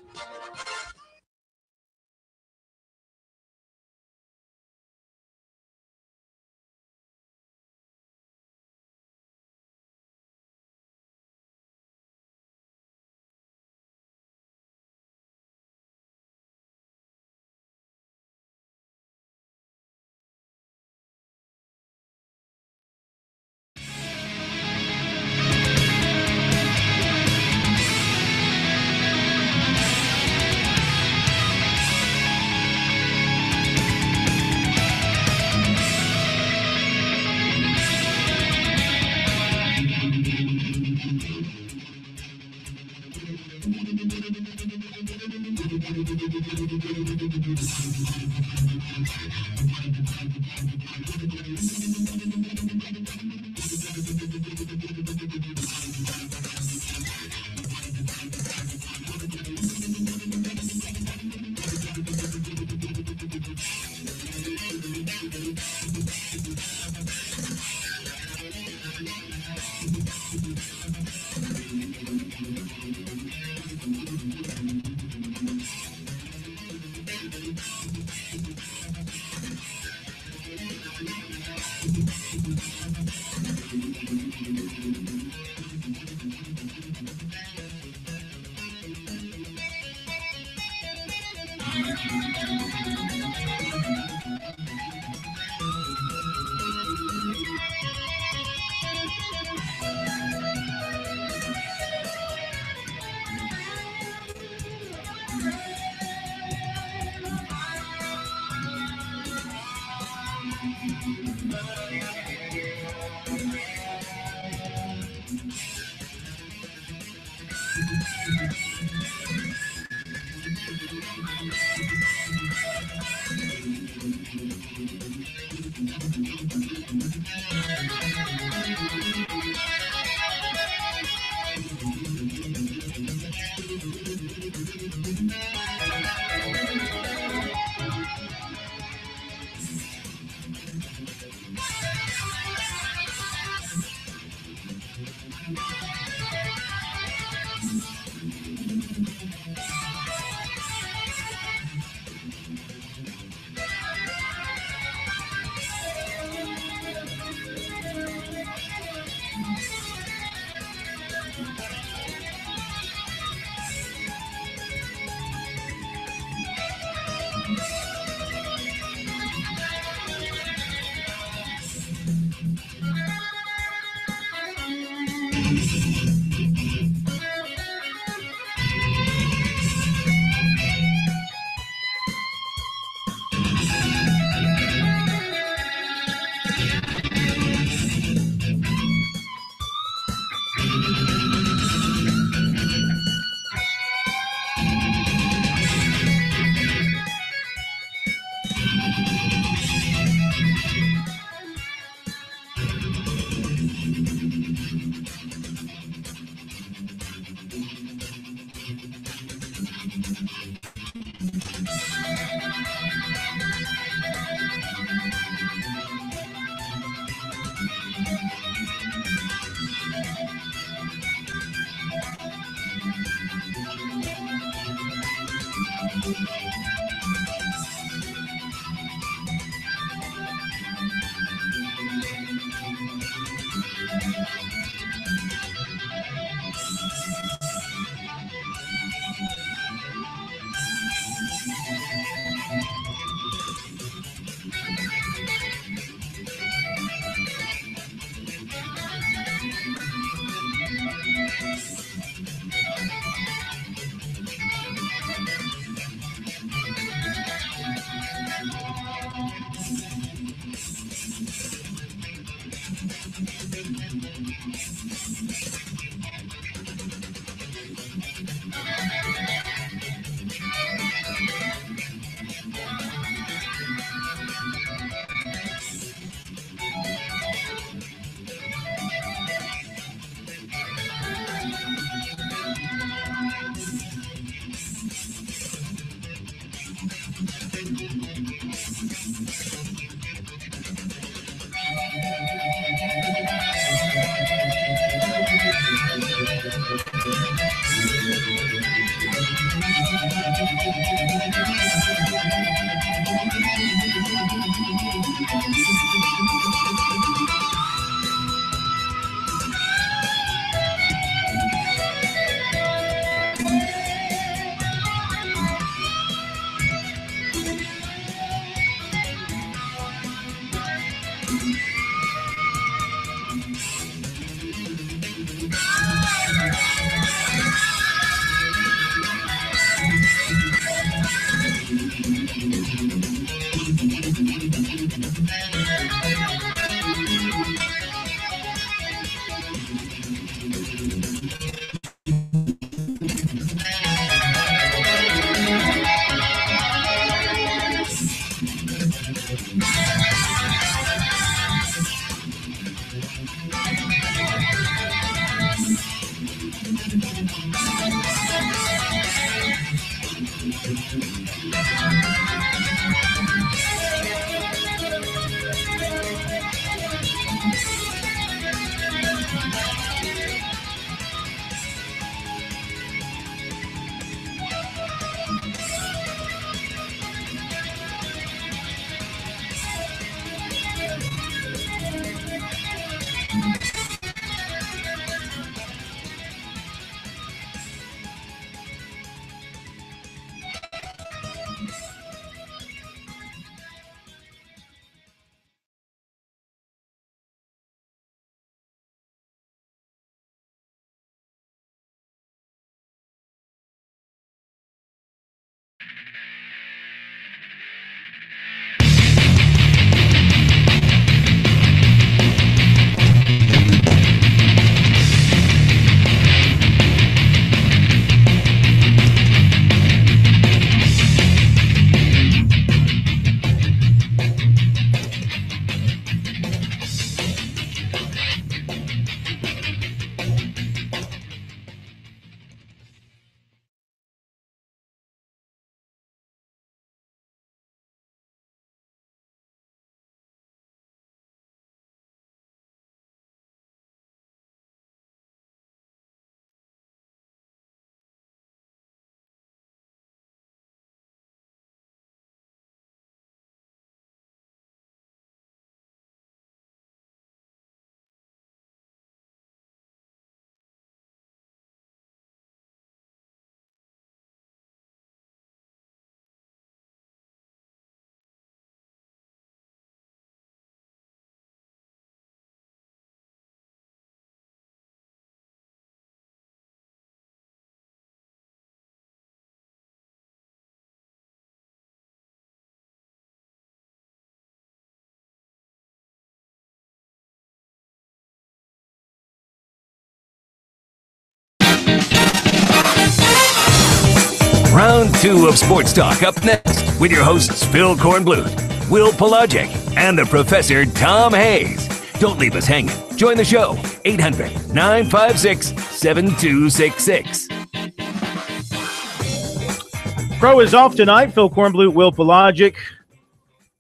Round 2 of Sports Talk up next with your hosts Phil Kornblut, Will Pelagic, and the Professor Tom Hayes. Don't leave us hanging. Join the show, 800-956-7266. Pro is off tonight. Phil Kornblut, Will Pelagic,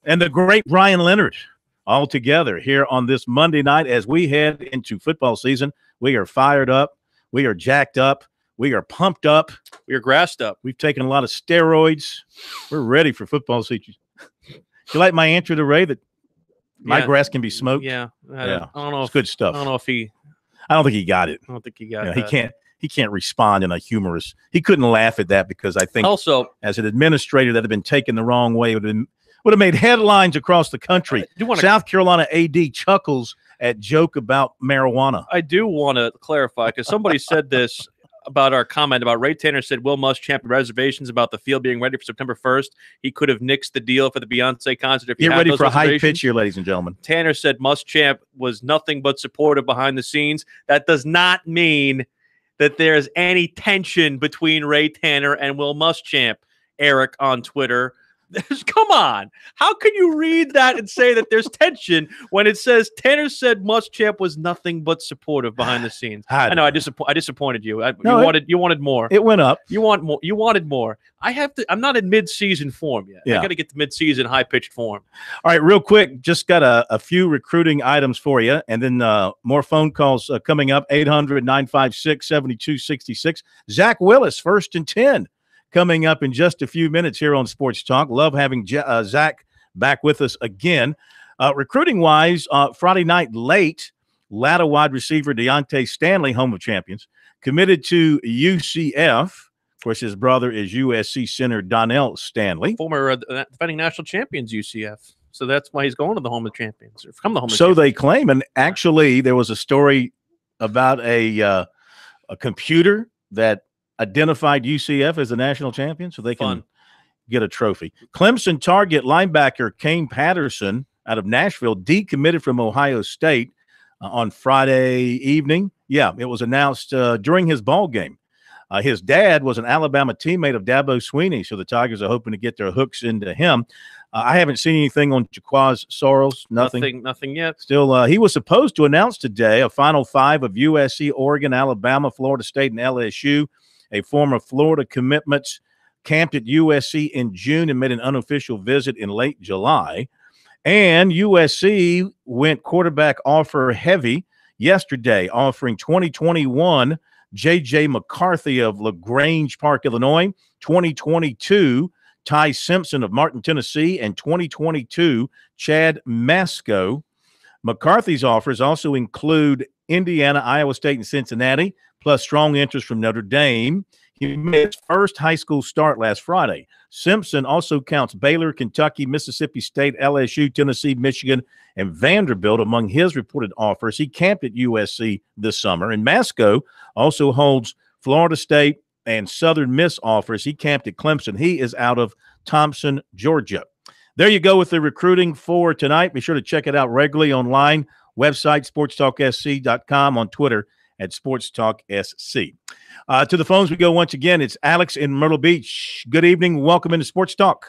and the great Brian Leonard all together here on this Monday night as we head into football season. We are fired up. We are jacked up. We are pumped up. We are grassed up. We've taken a lot of steroids. We're ready for football season. Do you like my answer to Ray that my grass can be smoked? Yeah. I don't know. It's good stuff. I don't know if he. I don't think he got it. I don't think he got it. He can't respond in a humorous. He couldn't laugh at that because I think also as an administrator that had been taken the wrong way would have made headlines across the country. South Carolina AD chuckles at joke about marijuana. I do want to clarify because somebody said this about our comment about Ray Tanner said Will Muschamp reservations about the field being ready for September 1st. He could have nixed the deal for the Beyonce concert. If Get ready for a high pitch here, ladies and gentlemen. Tanner said Muschamp was nothing but supportive behind the scenes. That does not mean that there's any tension between Ray Tanner and Will Muschamp. Eric on Twitter. Come on. How can you read that and say that there's tension when it says Tanner said Muschamp was nothing but supportive behind the scenes? I know I disappointed you. You wanted more. It went up. You want more. You wanted more. I'm not in mid-season form yet. Yeah. I got to get to mid-season high-pitched form. All right, real quick, just got a few recruiting items for you, and then more phone calls coming up, 800-956-7266. Zach Willis, 1st and 10. Coming up in just a few minutes here on Sports Talk. Love having Zach back with us again. Recruiting-wise, Friday night late, Ladder wide receiver Deontay Stanley, home of champions, committed to UCF. Of course, his brother is USC center Donnell Stanley. Former defending national champions, UCF. So that's why he's going to the home of champions. Or from the home of so champions. they claim, and actually there was a story about a computer that identified UCF as the national champion, so they can get a trophy. Clemson target linebacker Kane Patterson out of Nashville decommitted from Ohio State on Friday evening. Yeah, it was announced during his ball game. His dad was an Alabama teammate of Dabo Swinney, so the Tigers are hoping to get their hooks into him. I haven't seen anything on Jaquaz Sorrells. Nothing yet. Still, he was supposed to announce today a final five of USC, Oregon, Alabama, Florida State, and LSU. A former Florida commitment camped at USC in June and made an unofficial visit in late July. And USC went quarterback offer heavy yesterday, offering 2021 J.J. McCarthy of LaGrange Park, Illinois, 2022 Ty Simpson of Martin, Tennessee, and 2022 Chad Masco. McCarthy's offers also include Indiana, Iowa State, and Cincinnati, plus strong interest from Notre Dame. He made his first high school start last Friday. Simpson also counts Baylor, Kentucky, Mississippi State, LSU, Tennessee, Michigan, and Vanderbilt among his reported offers. He camped at USC this summer. And Masco also holds Florida State and Southern Miss offers. He camped at Clemson. He is out of Thompson, Georgia. There you go with the recruiting for tonight. Be sure to check it out regularly online. Website, sportstalksc.com, on Twitter at SportsTalkSC. To the phones we go once again. It's Alex in Myrtle Beach. Good evening. Welcome into Sports Talk.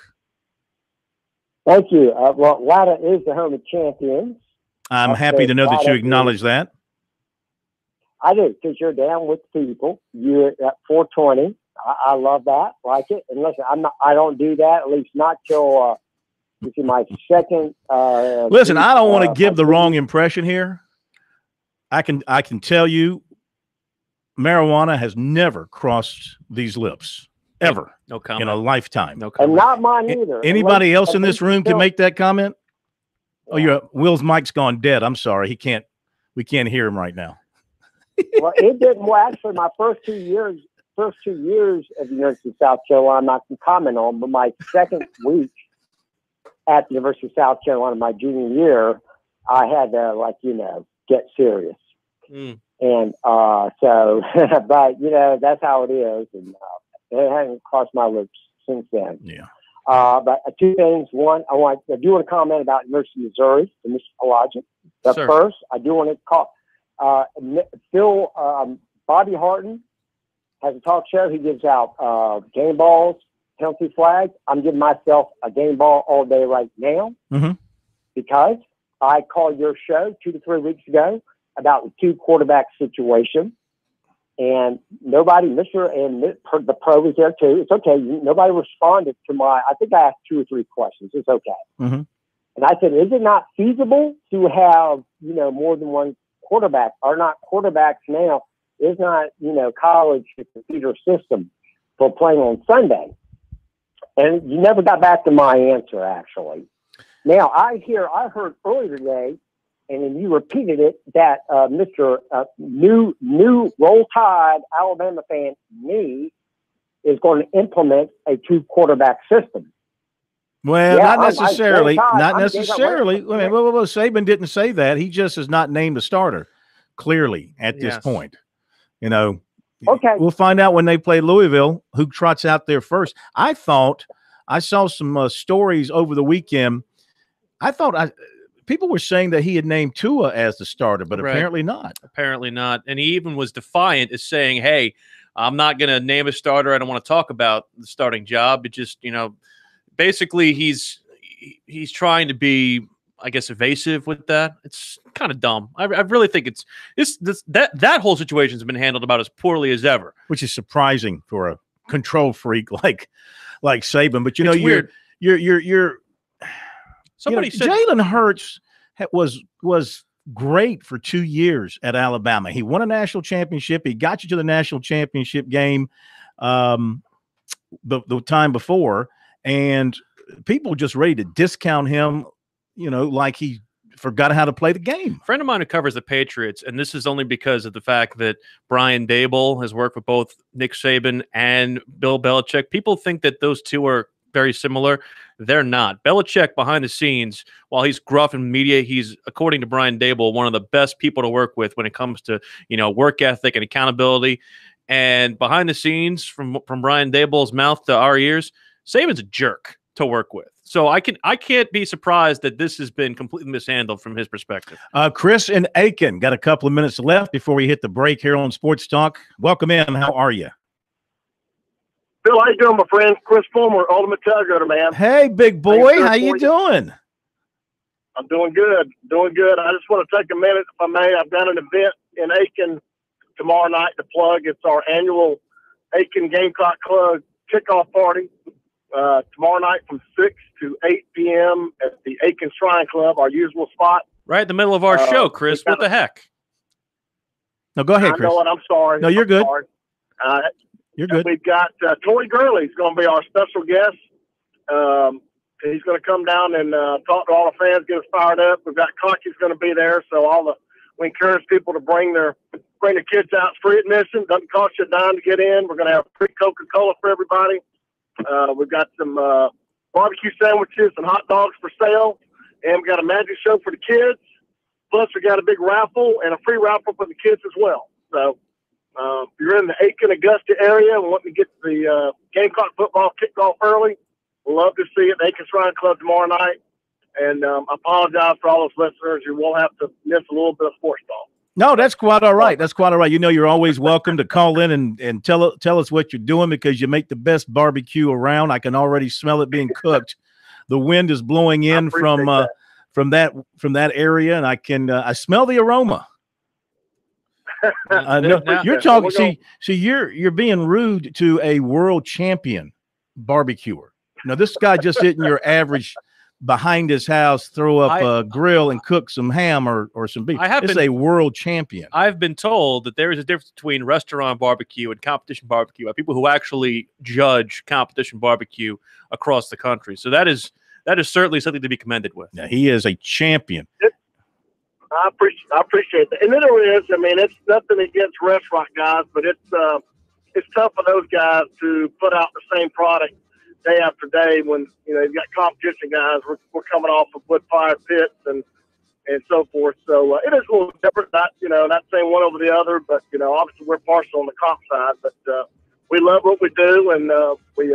Thank you. Well, Ladder is the home of champions. I'm happy to know that you acknowledge that. I do, because you're down with people. You're at 420. I love that. Like it. And listen, I don't do that, at least not till this is my second. Listen, I don't want to give the wrong impression here. I can tell you, marijuana has never crossed these lips, ever. No comment. In a lifetime. No comment. And not mine either. Anybody else in this room can make that comment? Yeah. Oh, Will's mic's gone dead. I'm sorry. We can't hear him right now. Well, it didn't. Well, actually, my first two years at the University of South Carolina, I can comment on, but my second week at the University of South Carolina, my junior year, I had to, get serious. And so, but, that's how it is. And it hasn't crossed my lips since then. Yeah. But two things. One, I do want to comment about University of Missouri and Mr. Pelagic. But first, I do want to call Bobby Harton has a talk show. He gives out game balls, penalty flags. I'm giving myself a game ball all day right now because I called your show 2 to 3 weeks ago about the two quarterback situation. And nobody, the pro was there too. It's okay. Nobody responded to I think I asked 2 or 3 questions. It's okay. And I said, is it not feasible to have, more than one quarterback? Are not quarterbacks now? Is not, college a computer system for playing on Sunday? And you never got back to my answer, actually. Now, I heard earlier today, and then you repeated it, that Mr. New Roll Tide Alabama fan, me, is going to implement a 2-quarterback system. Well, not necessarily. Not necessarily. Well, Saban didn't say that. He just has not named a starter clearly at this point. Okay. We'll find out when they play Louisville who trots out there first. I saw some stories over the weekend. People were saying that he had named Tua as the starter, but apparently not. Apparently not. And he even was defiant as saying, hey, I'm not going to name a starter. I don't want to talk about the starting job. It just, basically he's trying to be, I guess, evasive with that. It's kind of dumb. I really think that whole situation has been handled about as poorly as ever, which is surprising for a control freak like Saban. But you're somebody said Jalen Hurts was great for 2 years at Alabama. He won a national championship. He got you to the national championship game the time before, and people just ready to discount him, like he forgot how to play the game. A friend of mine who covers the Patriots, and this is only because of the fact that Brian Dable has worked with both Nick Saban and Bill Belichick. People think that those two are very similar. They're not. Belichick, behind the scenes, while he's gruff in media, he's, according to Brian Dable, one of the best people to work with when it comes to, work ethic and accountability. And behind the scenes, from Brian Dable's mouth to our ears, Saban's a jerk to work with. So I can't be surprised that this has been completely mishandled from his perspective. Chris and Aiken got a couple of minutes left before we hit the break here on Sports Talk. Welcome in. How are you? Bill, how you doing, my friend? Chris Fulmer, Ultimate Tailgater, man. Hey, big boy. How you doing? I'm doing good. Doing good. I just want to take a minute, if I may. I've got an event in Aiken tomorrow night to plug. It's our annual Aiken Gamecock Club kickoff party tomorrow night from 6 to 8 p.m. at the Aiken Shrine Club, our usual spot. Right in the middle of our show, Chris. What the heck? No, go ahead, Chris. I know it. I'm sorry. No, you're good. You're good. We've got Tori Gurley's going to be our special guest. He's going to come down and talk to all the fans, get us fired up. We've got Conky's going to be there, so we encourage people to bring their kids out. It's free admission. Doesn't cost you a dime to get in. We're going to have free Coca-Cola for everybody. We've got some barbecue sandwiches and hot dogs for sale, and we've got a magic show for the kids. Plus, we got a big raffle and a free raffle for the kids as well. So, if you're in the Aiken, Augusta area and want to get the Gamecock football kicked off early, we'd love to see you at the Aiken Shrine Club tomorrow night. And I apologize for all those listeners. You will have to miss a little bit of sports talk. No, that's quite all right. That's quite all right. You're always welcome to call in and tell us what you're doing, because you make the best barbecue around. I can already smell it being cooked. The wind is blowing in from that area, and I smell the aroma. No, you're talking. See, you're being rude to a world champion barbecuer. Now, this guy just isn't your average behind his house, throw up a grill and cook some ham or some beef. It's a world champion. I've been told that there is a difference between restaurant barbecue and competition barbecue by people who actually judge competition barbecue across the country. So that is certainly something to be commended with. Now, he is a champion. I appreciate that. And then there is, it's nothing against restaurant guys, but it's tough for those guys to put out the same product day after day when, you've got competition guys. We're coming off of wood fire pits and so forth. So it is a little different, not saying one over the other, but, obviously we're partial on the comp side, but we love what we do, and we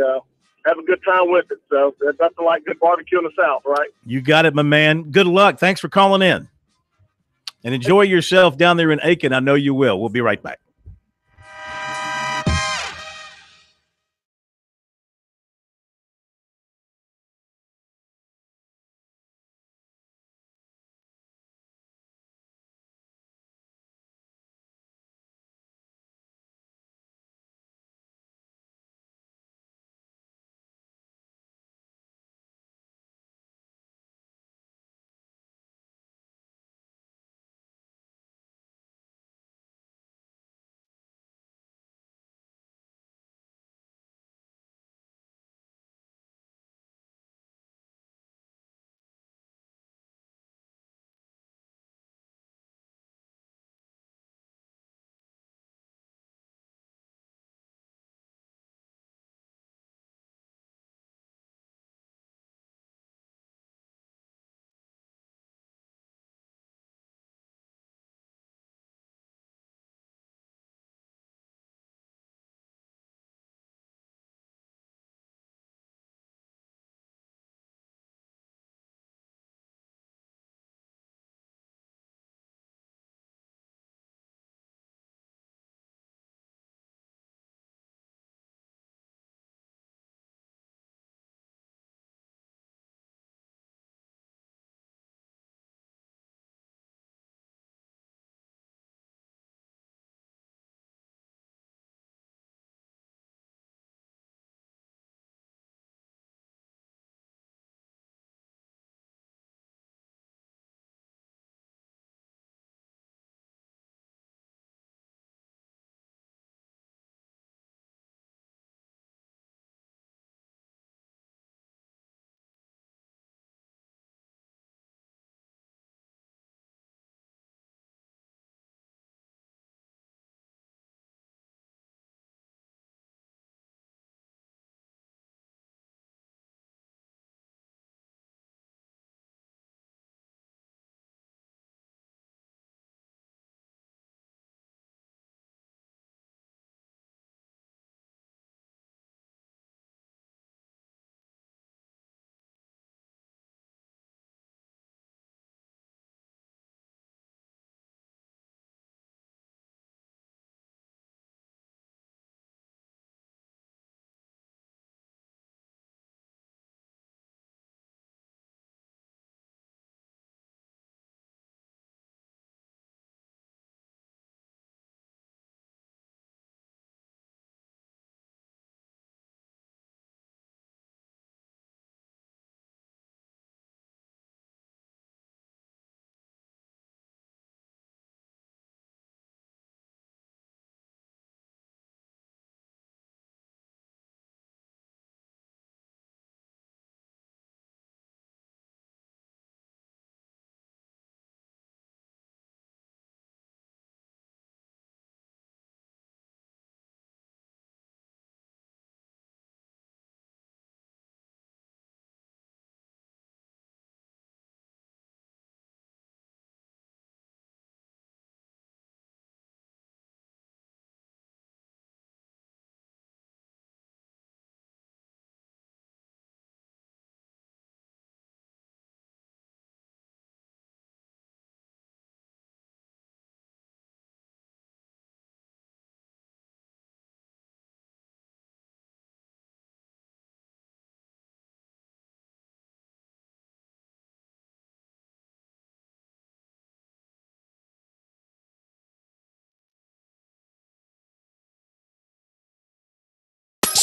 have a good time with it. So there's nothing like good barbecue in the South, right? You got it, my man. Good luck. Thanks for calling in. And enjoy yourself down there in Aiken. I know you will. We'll be right back.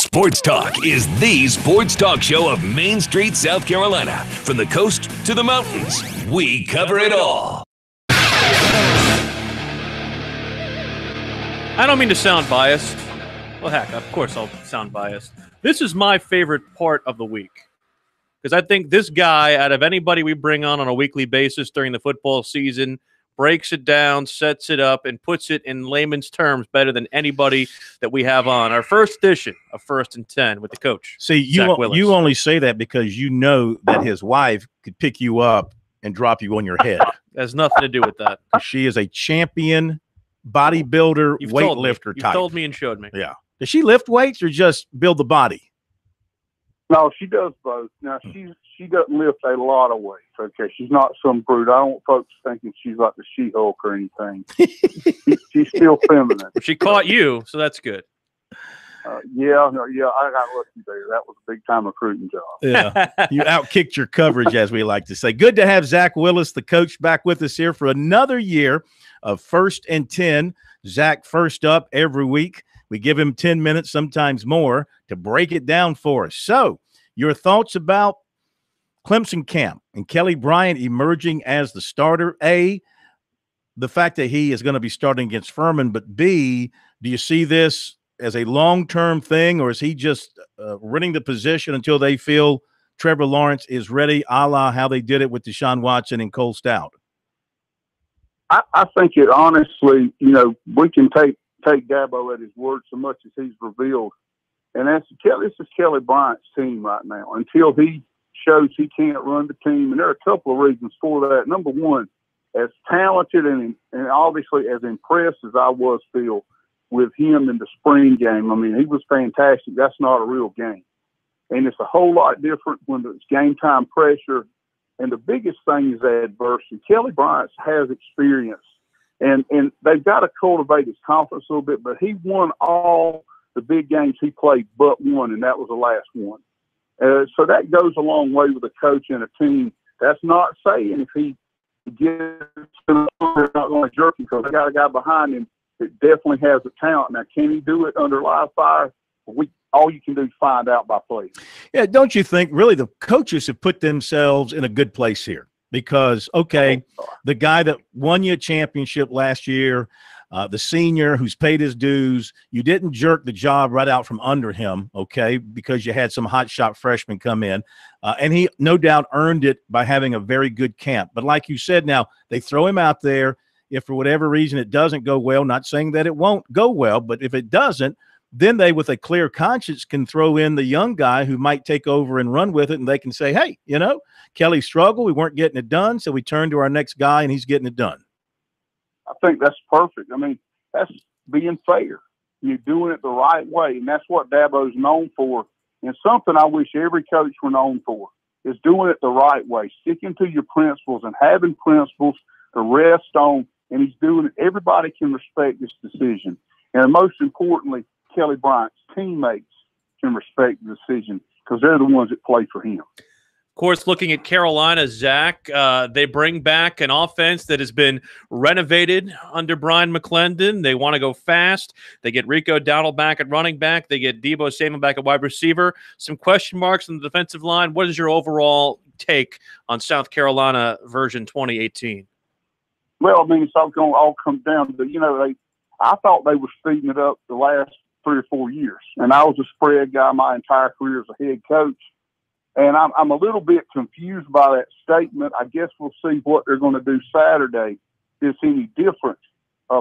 Sports Talk is the sports talk show of Main Street, South Carolina. From the coast to the mountains, we cover it all. I don't mean to sound biased. Well, heck, of course I'll sound biased. This is my favorite part of the week because I think this guy, out of anybody we bring on a weekly basis during the football season, breaks it down, sets it up, and puts it in layman's terms better than anybody that we have on. Our first edition of First and 10 with the coach. See, you only say that because you know that his wife could pick you up and drop you on your head. It has nothing to do with that. She is a champion bodybuilder, weightlifter type. You've told me and showed me. Yeah. Does she lift weights or just build the body? No, she does both. Now, she doesn't lift a lot of weights, okay? She's not some brute. I don't want folks thinking she's like the She-Hulk or anything. She's still feminine. She caught you, so that's good. Yeah, I got lucky there. That was a big-time recruiting job. Yeah, you outkicked your coverage, as we like to say. Good to have Zach Willis, the coach, back with us here for another year of First and 10. Zach first up every week. We give him 10 minutes, sometimes more, to break it down for us. So, your thoughts about Clemson camp and Kelly Bryant emerging as the starter? A, the fact that he is going to be starting against Furman, but B, do you see this as a long-term thing, or is he just renting the position until they feel Trevor Lawrence is ready, a la how they did it with Deshaun Watson and Cole Stout? I think it honestly, we can take Dabo at his word so much as he's revealed. And this is Kelly Bryant's team right now. Until he shows he can't run the team, and there are a couple of reasons for that. Number one, as talented and obviously as impressed as I was, Phil, with him in the spring game, I mean, he was fantastic. That's not a real game. And it's a whole lot different when it's game time pressure. And the biggest thing is adversity. Kelly Bryant has experience. And they've got to cultivate his confidence a little bit, but he won all the big games he played but one, and that was the last one. So that goes a long way with a coach and a team. That's not saying if he gets they're not going to jerk him, because they got a guy behind him that definitely has the talent. Now, can he do it under live fire? All you can do is find out by playing. Yeah, don't you think really the coaches have put themselves in a good place here? Because, okay, the guy that won you a championship last year, the senior who's paid his dues, you didn't jerk the job right out from under him, okay, because you had some hotshot freshmen come in. And he no doubt earned it by having a very good camp. But like you said, now they throw him out there. If for whatever reason it doesn't go well, not saying that it won't go well, but if it doesn't, then they, with a clear conscience, can throw in the young guy who might take over and run with it, and they can say, hey, Kelly struggled. We weren't getting it done, so we turned to our next guy, and he's getting it done. I think that's perfect. I mean, that's being fair. You're doing it the right way, and that's what Dabo's known for. And something I wish every coach were known for is doing it the right way, sticking to your principles and having principles to rest on, and he's doing it. Everybody can respect this decision. And most importantly, Kelly Bryant's teammates can respect the decision because they're the ones that play for him. Of course, looking at Carolina, Zach, they bring back an offense that has been renovated under Brian McClendon. They want to go fast. They get Rico Dowdle back at running back. They get Deebo Samuel back at wide receiver. Some question marks on the defensive line. What is your overall take on South Carolina version 2018? Well, I mean, it's all going to all come down to, I thought they were speeding it up the last 3 or 4 years. And I was a spread guy my entire career as a head coach. And I'm a little bit confused by that statement. I guess we'll see what they're going to do Saturday. Is any different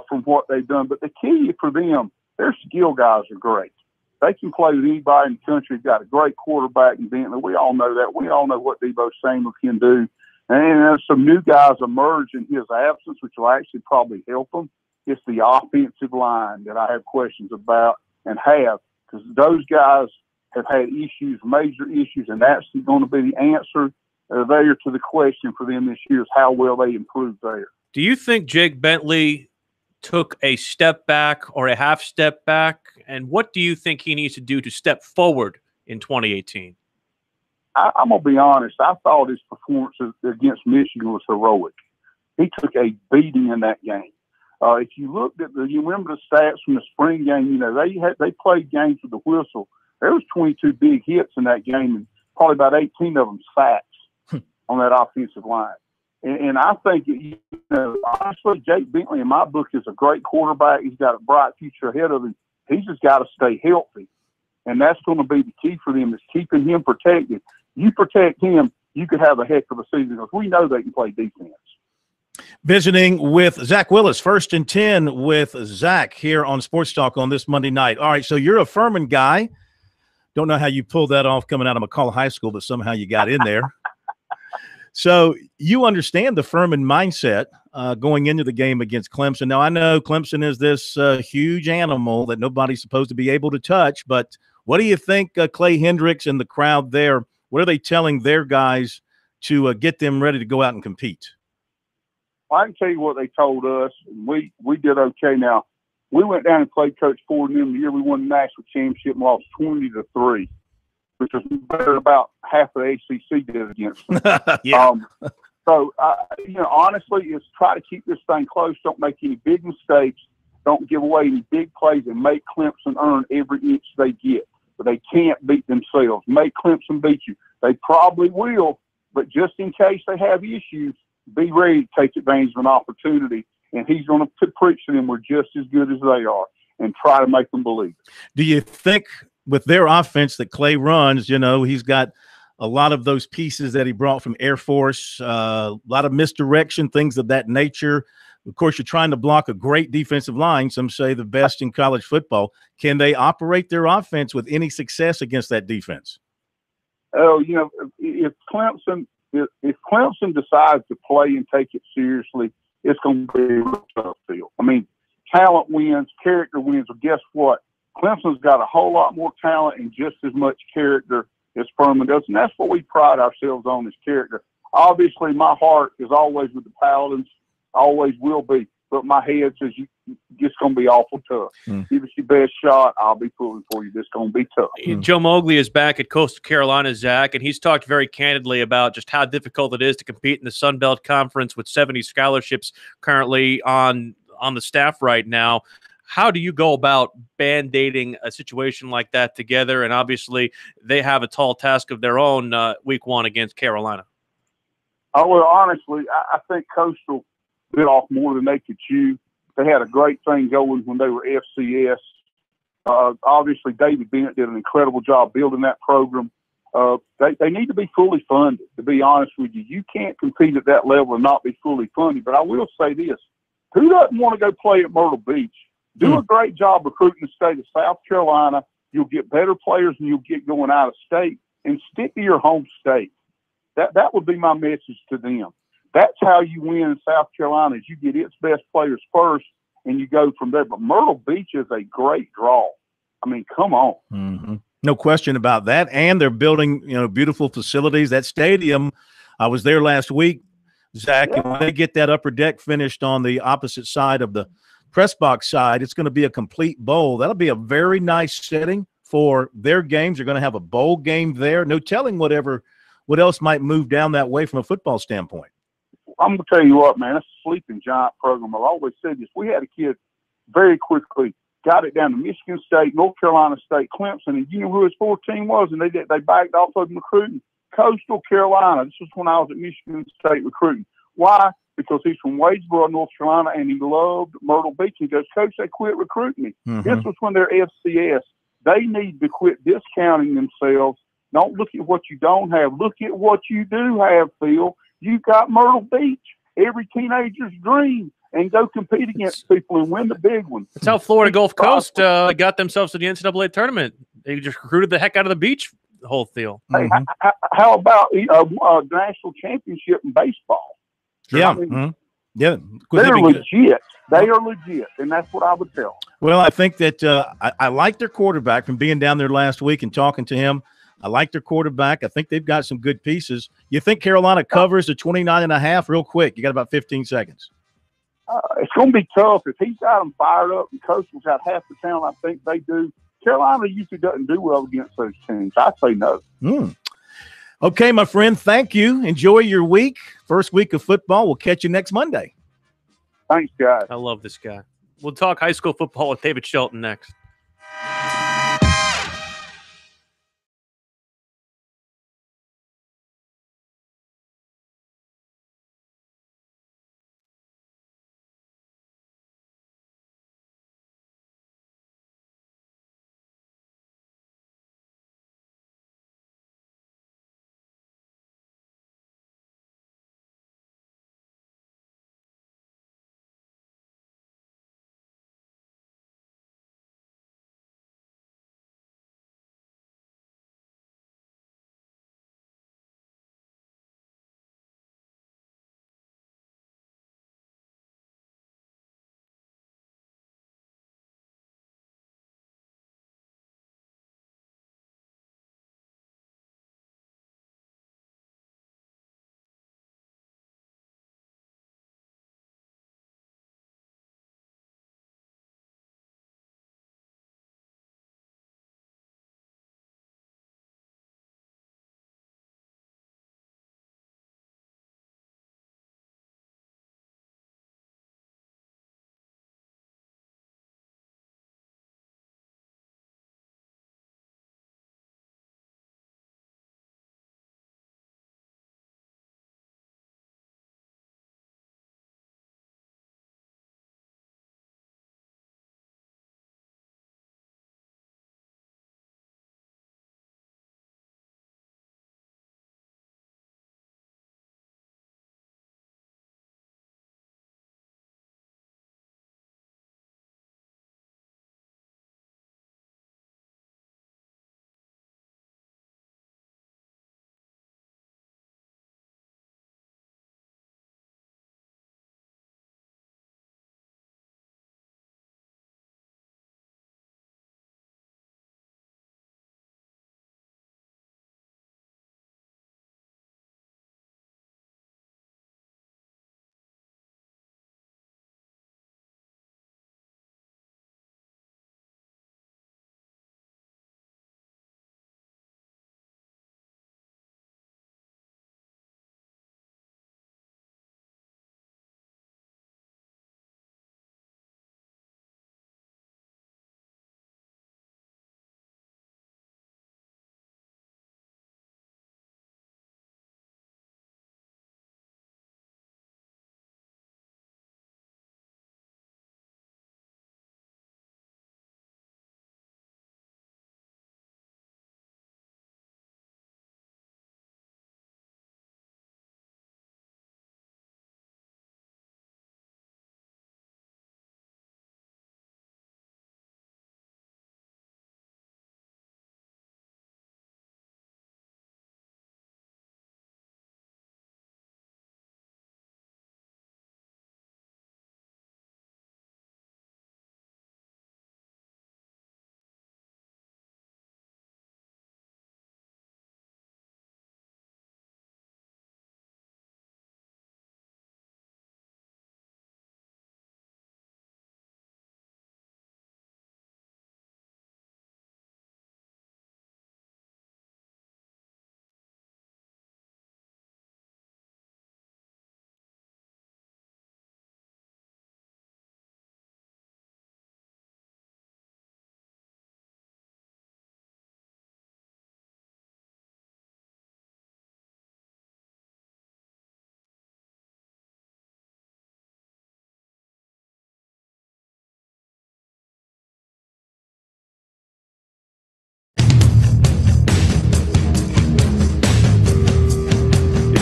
from what they've done. But the key for them, their skill guys are great. They can play with anybody in the country. They've got a great quarterback in Bentley. We all know that. We all know what Deebo Samuel can do. And there's some new guys emerge in his absence, which will actually probably help them. It's the offensive line that I have questions about and have, because those guys have had issues, major issues, and that's going to be the answer there to the question for them this year is how well they improve there. Do you think Jake Bentley took a step back or a half step back? And what do you think he needs to do to step forward in 2018? I'm going to be honest. I thought his performance against Michigan was heroic. He took a beating in that game. If you looked at you remember the stats from the spring game, they played games with the whistle. There was 22 big hits in that game, and probably about 18 of them sacks on that offensive line. And I think, honestly, Jake Bentley in my book is a great quarterback. He's got a bright future ahead of him. He's just got to stay healthy. And that's going to be the key for them, is keeping him protected. You protect him, you could have a heck of a season, because we know they can play defense. Visiting with Zach Willis, 1st and 10 with Zach here on Sports Talk on this Monday night. All right, so you're a Furman guy. Don't know how you pulled that off coming out of McCall High School, but somehow you got in there. So you understand the Furman mindset going into the game against Clemson. Now, I know Clemson is this huge animal that nobody's supposed to be able to touch, but what do you think Clay Hendricks and the crowd there, what are they telling their guys to get them ready to go out and compete? Well, I can tell you what they told us. We did okay. Now, we went down and played Coach Ford and them the year we won the national championship and lost 20-3. Which was better than about half of the ACC did against them. Yeah. Honestly, it's try to keep this thing close. Don't make any big mistakes. Don't give away any big plays, and make Clemson earn every inch they get. But they can't beat themselves. Make Clemson beat you. They probably will, but just in case they have issues, be ready to take advantage of an opportunity. And he's going to preach to them we're just as good as they are, and try to make them believe. Do you think – with their offense that Clay runs, he's got a lot of those pieces that he brought from Air Force, a lot of misdirection, things of that nature. Of course, you're trying to block a great defensive line, some say the best in college football. Can they operate their offense with any success against that defense? Oh, if Clemson decides to play and take it seriously, it's going to be a real tough field. I mean, talent wins, character wins, but guess what? Clemson's got a whole lot more talent and just as much character as Furman does, and that's what we pride ourselves on, is character. Obviously, my heart is always with the Paladins, always will be, but my head says it's going to be awful tough. Give us your best shot. I'll be pulling for you. This going to be tough. Joe Mowgli is back at Coastal Carolina, Zach, and he's talked very candidly about just how difficult it is to compete in the Sun Belt Conference with 70 scholarships currently on the staff right now. How do you go about band-aiding a situation like that together? And obviously, they have a tall task of their own week 1 against Carolina. Oh, well, honestly, I think Coastal bit off more than they could chew. They had a great thing going when they were FCS. Obviously, David Bennett did an incredible job building that program. They need to be fully funded, to be honest with you. You can't compete at that level and not be fully funded. But I will say this. Who doesn't want to go play at Myrtle Beach? Do a great job recruiting the state of South Carolina. You'll get better players and you'll get going out of state, and stick to your home state. That would be my message to them. That's how you win in South Carolina, is you get its best players first and you go from there. But Myrtle Beach is a great draw. I mean, come on. Mm-hmm. No question about that. And they're building, beautiful facilities. That stadium, I was there last week, Zach, and when they get that upper deck finished on the opposite side of the press box side, it's going to be a complete bowl. That'll be a very nice setting for their games. They're going to have a bowl game there. No telling what else might move down that way from a football standpoint. I'm going to tell you what, man, it's a sleeping giant program. I've always said this. We had a kid very quickly, got it down to Michigan State, North Carolina State, Clemson, and you know who his 14 was? And they backed off of recruiting. Coastal Carolina. This was when I was at Michigan State recruiting. Why? Because he's from Wadesboro, North Carolina, and he loved Myrtle Beach. He goes, Coach, they quit recruiting me. This was when they're FCS. They need to quit discounting themselves. Don't look at what you don't have. Look at what you do have, Phil. You've got Myrtle Beach, every teenager's dream, and go compete against people and win the big one. That's how Florida Gulf Coast got themselves to the NCAA tournament. They just recruited the heck out of the beach, the whole deal. Hey, how about national championship in baseball? Yeah. I mean, yeah. They're legit. They are legit, and that's what I would tell. Well, I think that I like their quarterback from being down there last week and talking to him. I like their quarterback. I think they've got some good pieces. You think Carolina covers the 29.5 real quick? You got about 15 seconds. It's going to be tough. If he's got them fired up and Coastal's got half the talent I think they do, Carolina usually doesn't do well against those teams. I say no. Okay, my friend, thank you. Enjoy your week. First week of football. We'll catch you next Monday. Thanks, guys. I love this guy. We'll talk high school football with David Shelton next.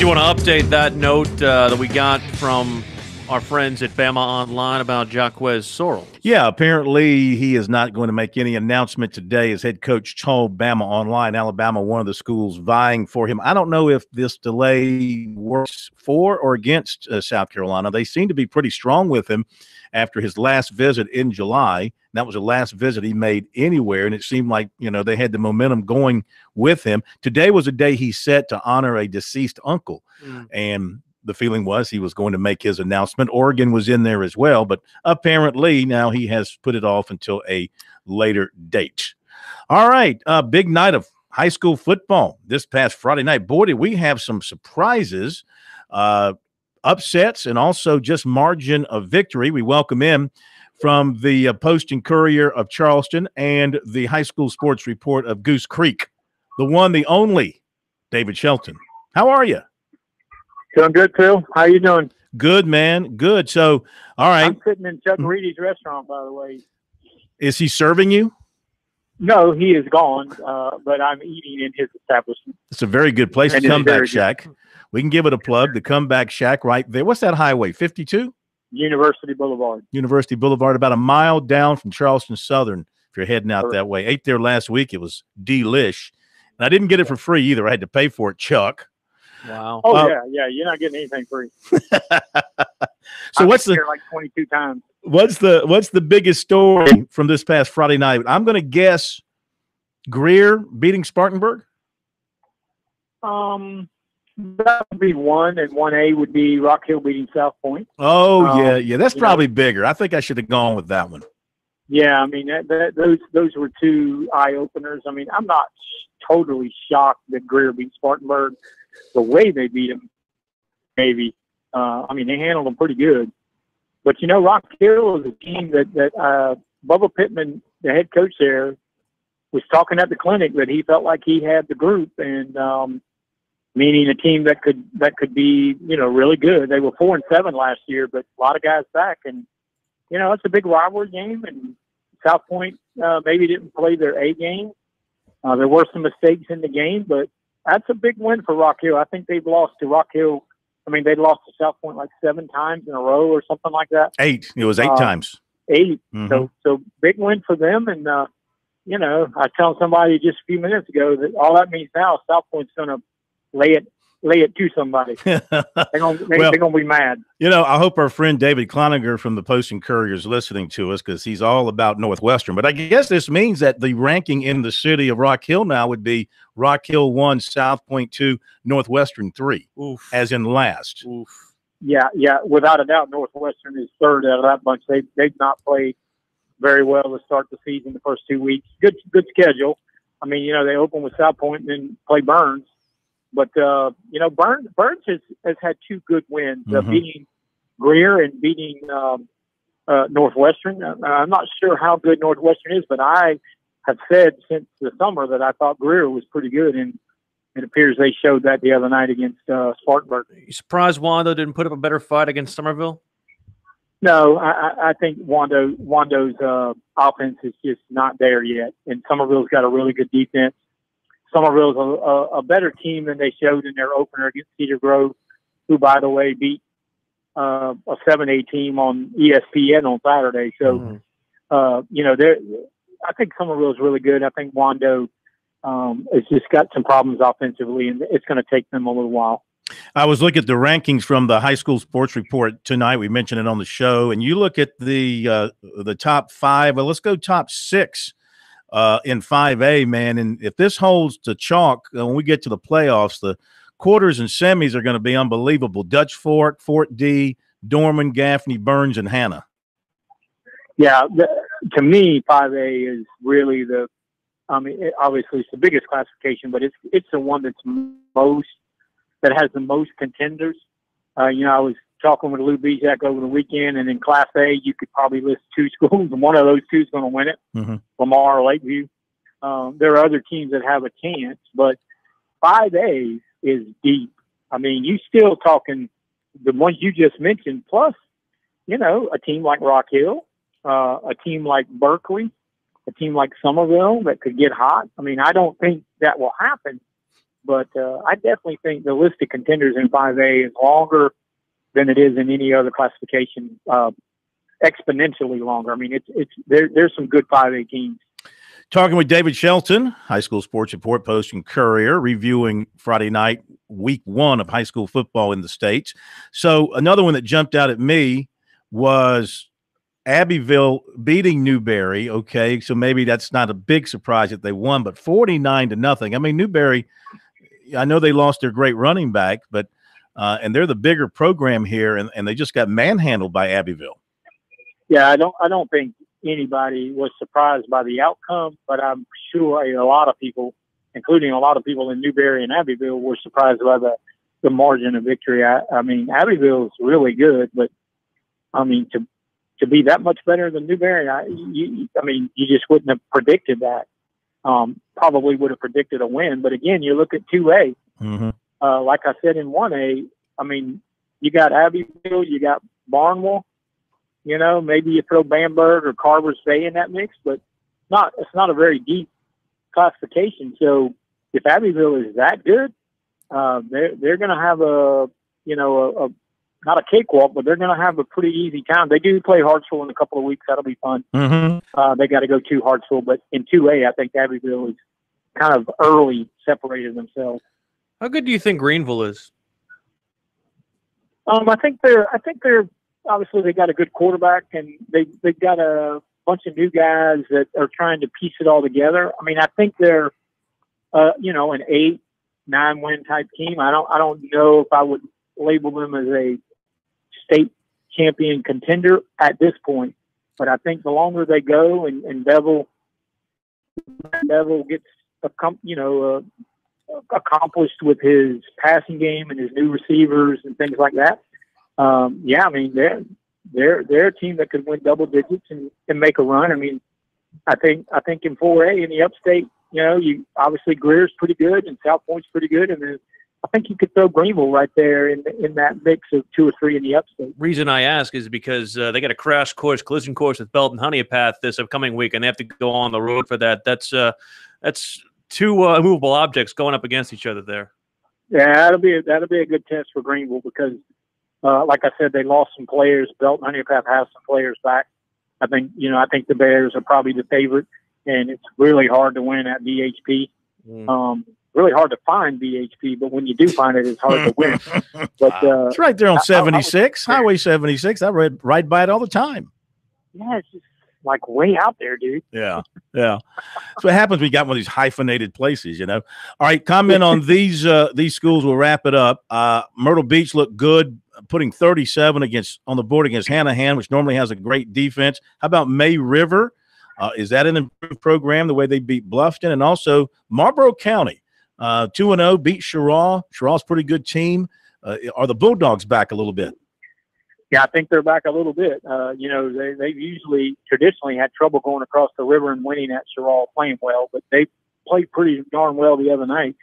you want to update that note that we got from our friends at Bama Online about Jaquez Sorrell? Yeah, apparently he is not going to make any announcement today, as head coach told Bama Online. Alabama, one of the schools vying for him. I don't know if this delay works for or against South Carolina. They seem to be pretty strong with him after his last visit in July. That was the last visit he made anywhere, and it seemed like, they had the momentum going with him. Today was a day he set to honor a deceased uncle, and the feeling was he was going to make his announcement. Oregon was in there as well, but apparently now he has put it off until a later date. All right, big night of high school football this past Friday night. Boy, did we have some surprises, upsets, and also just margin of victory. We welcome in from the Post and Courier of Charleston and the High School Sports Report of Goose Creek, the one, the only, David Shelton. How are you? Doing good, Phil. How you doing? Good, man. Good. So, all right. I'm sitting in Chuck Reedy's restaurant, by the way. Is he serving you? No, he is gone, but I'm eating in his establishment. It's a very good place, the Comeback Shack. We can give it a plug, the Comeback Shack right there. What's that highway, 52? University Boulevard. University Boulevard, about a mile down from Charleston Southern, if you're heading out that way. Ate there last week. It was delish. And I didn't get it for free either. I had to pay for it, Chuck. Wow. Oh, yeah. You're not getting anything free. So what's the like 22 times? What's the biggest story from this past Friday night? I'm going to guess Greer beating Spartanburg. That would be 1, and 1A would be Rock Hill beating South Point. Oh, yeah. That's probably bigger. I think I should have gone with that one. Yeah, I mean, those were two eye openers. I mean, I'm not totally shocked that Greer beat Spartanburg. The way they beat them, maybe. I mean, they handled them pretty good. But, Rock Hill is a team that Bubba Pittman, the head coach there, was talking at the clinic that he felt like he had the group, and meaning a team that could be, really good. They were 4-7 last year, but a lot of guys back. And, it's a big rivalry game, and South Point maybe didn't play their A game. There were some mistakes in the game, but that's a big win for Rock Hill. I think they've lost to Rock Hill. I mean, they lost to South Point like 7 times in a row or something like that. 8. It was 8 times. 8. Mm-hmm. So big win for them. And, I was telling somebody just a few minutes ago that all that means now is South Point's going to lay it to somebody. They're going to be mad. I hope our friend David Cloninger from the Post and Courier is listening to us, because he's all about Northwestern. But I guess this means that the ranking in the city of Rock Hill now would be Rock Hill 1, South Point 2, Northwestern 3, as in last. Oof. Yeah, without a doubt, Northwestern is third out of that bunch. They've not played very well to start the season the first 2 weeks. Good schedule. I mean, they open with South Point and then play Burns. But, Burns has had 2 good wins, beating Greer and beating Northwestern. I'm not sure how good Northwestern is, but I have said since the summer that I thought Greer was pretty good, and it appears they showed that the other night against Spartanburg. You surprised Wando didn't put up a better fight against Somerville? No, I think Wando's offense is just not there yet, and Somerville's got a really good defense. Somerville's a better team than they showed in their opener against Cedar Grove, who, by the way, beat a 7A team on ESPN on Saturday. So, I think Somerville's really good. I think Wando has just got some problems offensively, and it's going to take them a little while. I was looking at the rankings from the High School Sports Report tonight. We mentioned it on the show, and you look at the top 5. Well, let's go top 6. In 5A, man, and if this holds to chalk when we get to the playoffs, the quarters and semis are going to be unbelievable. Dutch Fork, Fort D, Dorman, Gaffney, Burns, and Hannah. Yeah, to me, 5A is really obviously it's the biggest classification, but it's the one that has the most contenders. I was talking with Lou Bizak over the weekend, and in Class A, you could probably list 2 schools, and one of those 2 is going to win it, Lamar or Lakeview. There are other teams that have a chance, but 5A is deep. I mean, you still talking the ones you just mentioned, plus, a team like Rock Hill, a team like Berkeley, a team like Somerville that could get hot. I mean, I don't think that will happen, But I definitely think the list of contenders in 5A is longer than it is in any other classification, exponentially longer. I mean, there's some good 5A teams. Talking with David Shelton, high school sports report, Post and Courier, reviewing Friday night, week 1 of high school football in the States. So another one that jumped out at me was Abbeville beating Newberry. Okay, so maybe that's not a big surprise that they won, but 49-0. I mean, Newberry, I know they lost their great running back, but and they're the bigger program here, and they just got manhandled by Abbeville. Yeah, I don't think anybody was surprised by the outcome, but I'm sure a lot of people, including a lot of people in Newberry and Abbeville, were surprised by the margin of victory. I mean, Abbeville is really good, but I mean, to be that much better than Newberry, I mean, you just wouldn't have predicted that. Probably would have predicted a win, but again, you look at 2A. Mm-hmm. Like I said in 1A, I mean, you got Abbeville, you got Barnwell. You know, maybe you throw Bamberg or Carver's Bay in that mix, but it's not a very deep classification. So if Abbeville is that good, they're going to have not a cakewalk, but they're going to have a pretty easy time. They do play Hartsville in a couple of weeks. That'll be fun. Mm-hmm. They got to go to Hartsville, but in 2A, I think Abbeville is kind of early separated themselves. How good do you think Greenville is? I think they're obviously they got a good quarterback, and they've got a bunch of new guys that are trying to piece it all together. I mean, I think they're an 8-9 win type team. I don't know if I would label them as a state champion contender at this point, but I think the longer they go and Bevel gets accomplished with his passing game and his new receivers and things like that. I mean, they're a team that could win double digits and make a run. I mean, I think in 4A in the upstate, you obviously Greer's pretty good and South Point's pretty good, and then I think you could throw Greenville right there in that mix of 2 or 3 in the upstate. Reason I ask is because they got a collision course with Belton Honeypath this upcoming week, and they have to go on the road for that. That's 2 immovable objects going up against each other there. Yeah, that'll be a good test for Greenville because, like I said, they lost some players. Belton Honeypath has some players back. I think the Bears are probably the favorite, and it's really hard to win at BHP. Really hard to find BHP, but when you do find it, it's hard to win. But it's right there on 76, Highway 76. I ride by it all the time. Yeah, it's just like way out there, dude. Yeah. So what happens when you got one of these hyphenated places, All right, comment on these schools. We'll wrap it up. Myrtle Beach looked good, putting 37 on the board against Hanahan, which normally has a great defense. How about May River? Is that an improved program, the way they beat Bluffton? And also Marlboro County, 2-0, beat Sherraw. Sherraw's a pretty good team. Are the Bulldogs back a little bit? Yeah, I think they're back a little bit. They've usually traditionally had trouble going across the river and winning at Sherraw playing well, but they played pretty darn well the other night.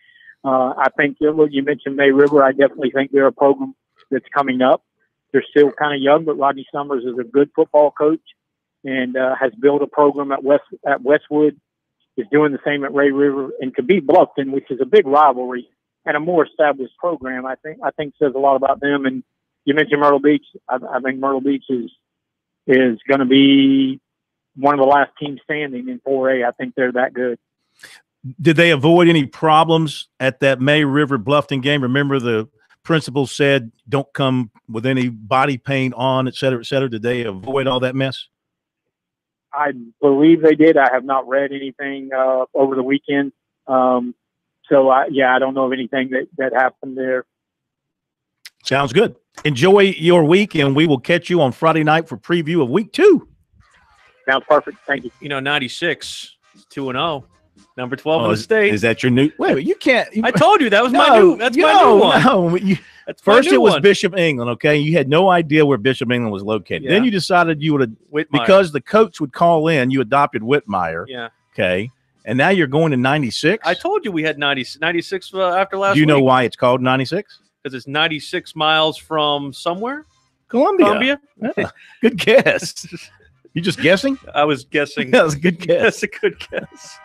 I think you mentioned May River. I definitely think they're a program that's coming up. They're still kind of young, but Rodney Summers is a good football coach and has built a program at Westwood. Is doing the same at Ray River and could beat Bluffton, which is a big rivalry and a more established program. I think says a lot about them. And you mentioned Myrtle Beach. I think Myrtle Beach is going to be one of the last teams standing in 4A. I think they're that good. Did they avoid any problems at that May River Bluffton game? Remember the principal said don't come with any body paint on, et cetera, et cetera. Did they avoid all that mess? I believe they did. I have not read anything over the weekend. I don't know of anything that happened there. Sounds good. Enjoy your week, and we will catch you on Friday night for preview of week 2. Sounds perfect. Thank you. 96, 2-0. Number 12 in the state. Is that your new? Wait, you can't. I told you that was my new. That's my new one. No, first it was Bishop England. Okay, you had no idea where Bishop England was located. Yeah. Then you decided you would because the coach would call in. You adopted Whitmire. Yeah. Okay, and now you're going to 96. I told you we had 96 after last. Do you week. know why it's called 96? Because it's 96 miles from somewhere. Columbia. Yeah. Good guess. You just guessing? I was guessing. That was a good guess. That's a good guess.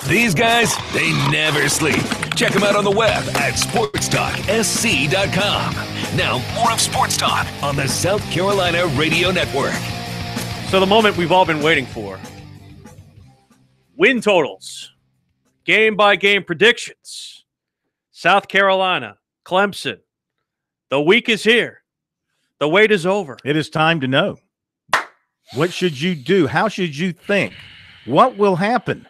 These guys, they never sleep. Check them out on the web at SportsTalkSC.com. Now, more of Sports Talk on the South Carolina Radio Network. So the moment we've all been waiting for. Win totals. Game-by-game predictions. South Carolina, Clemson. The week is here. The wait is over. It is time to know. What should you do? How should you think? What will happen?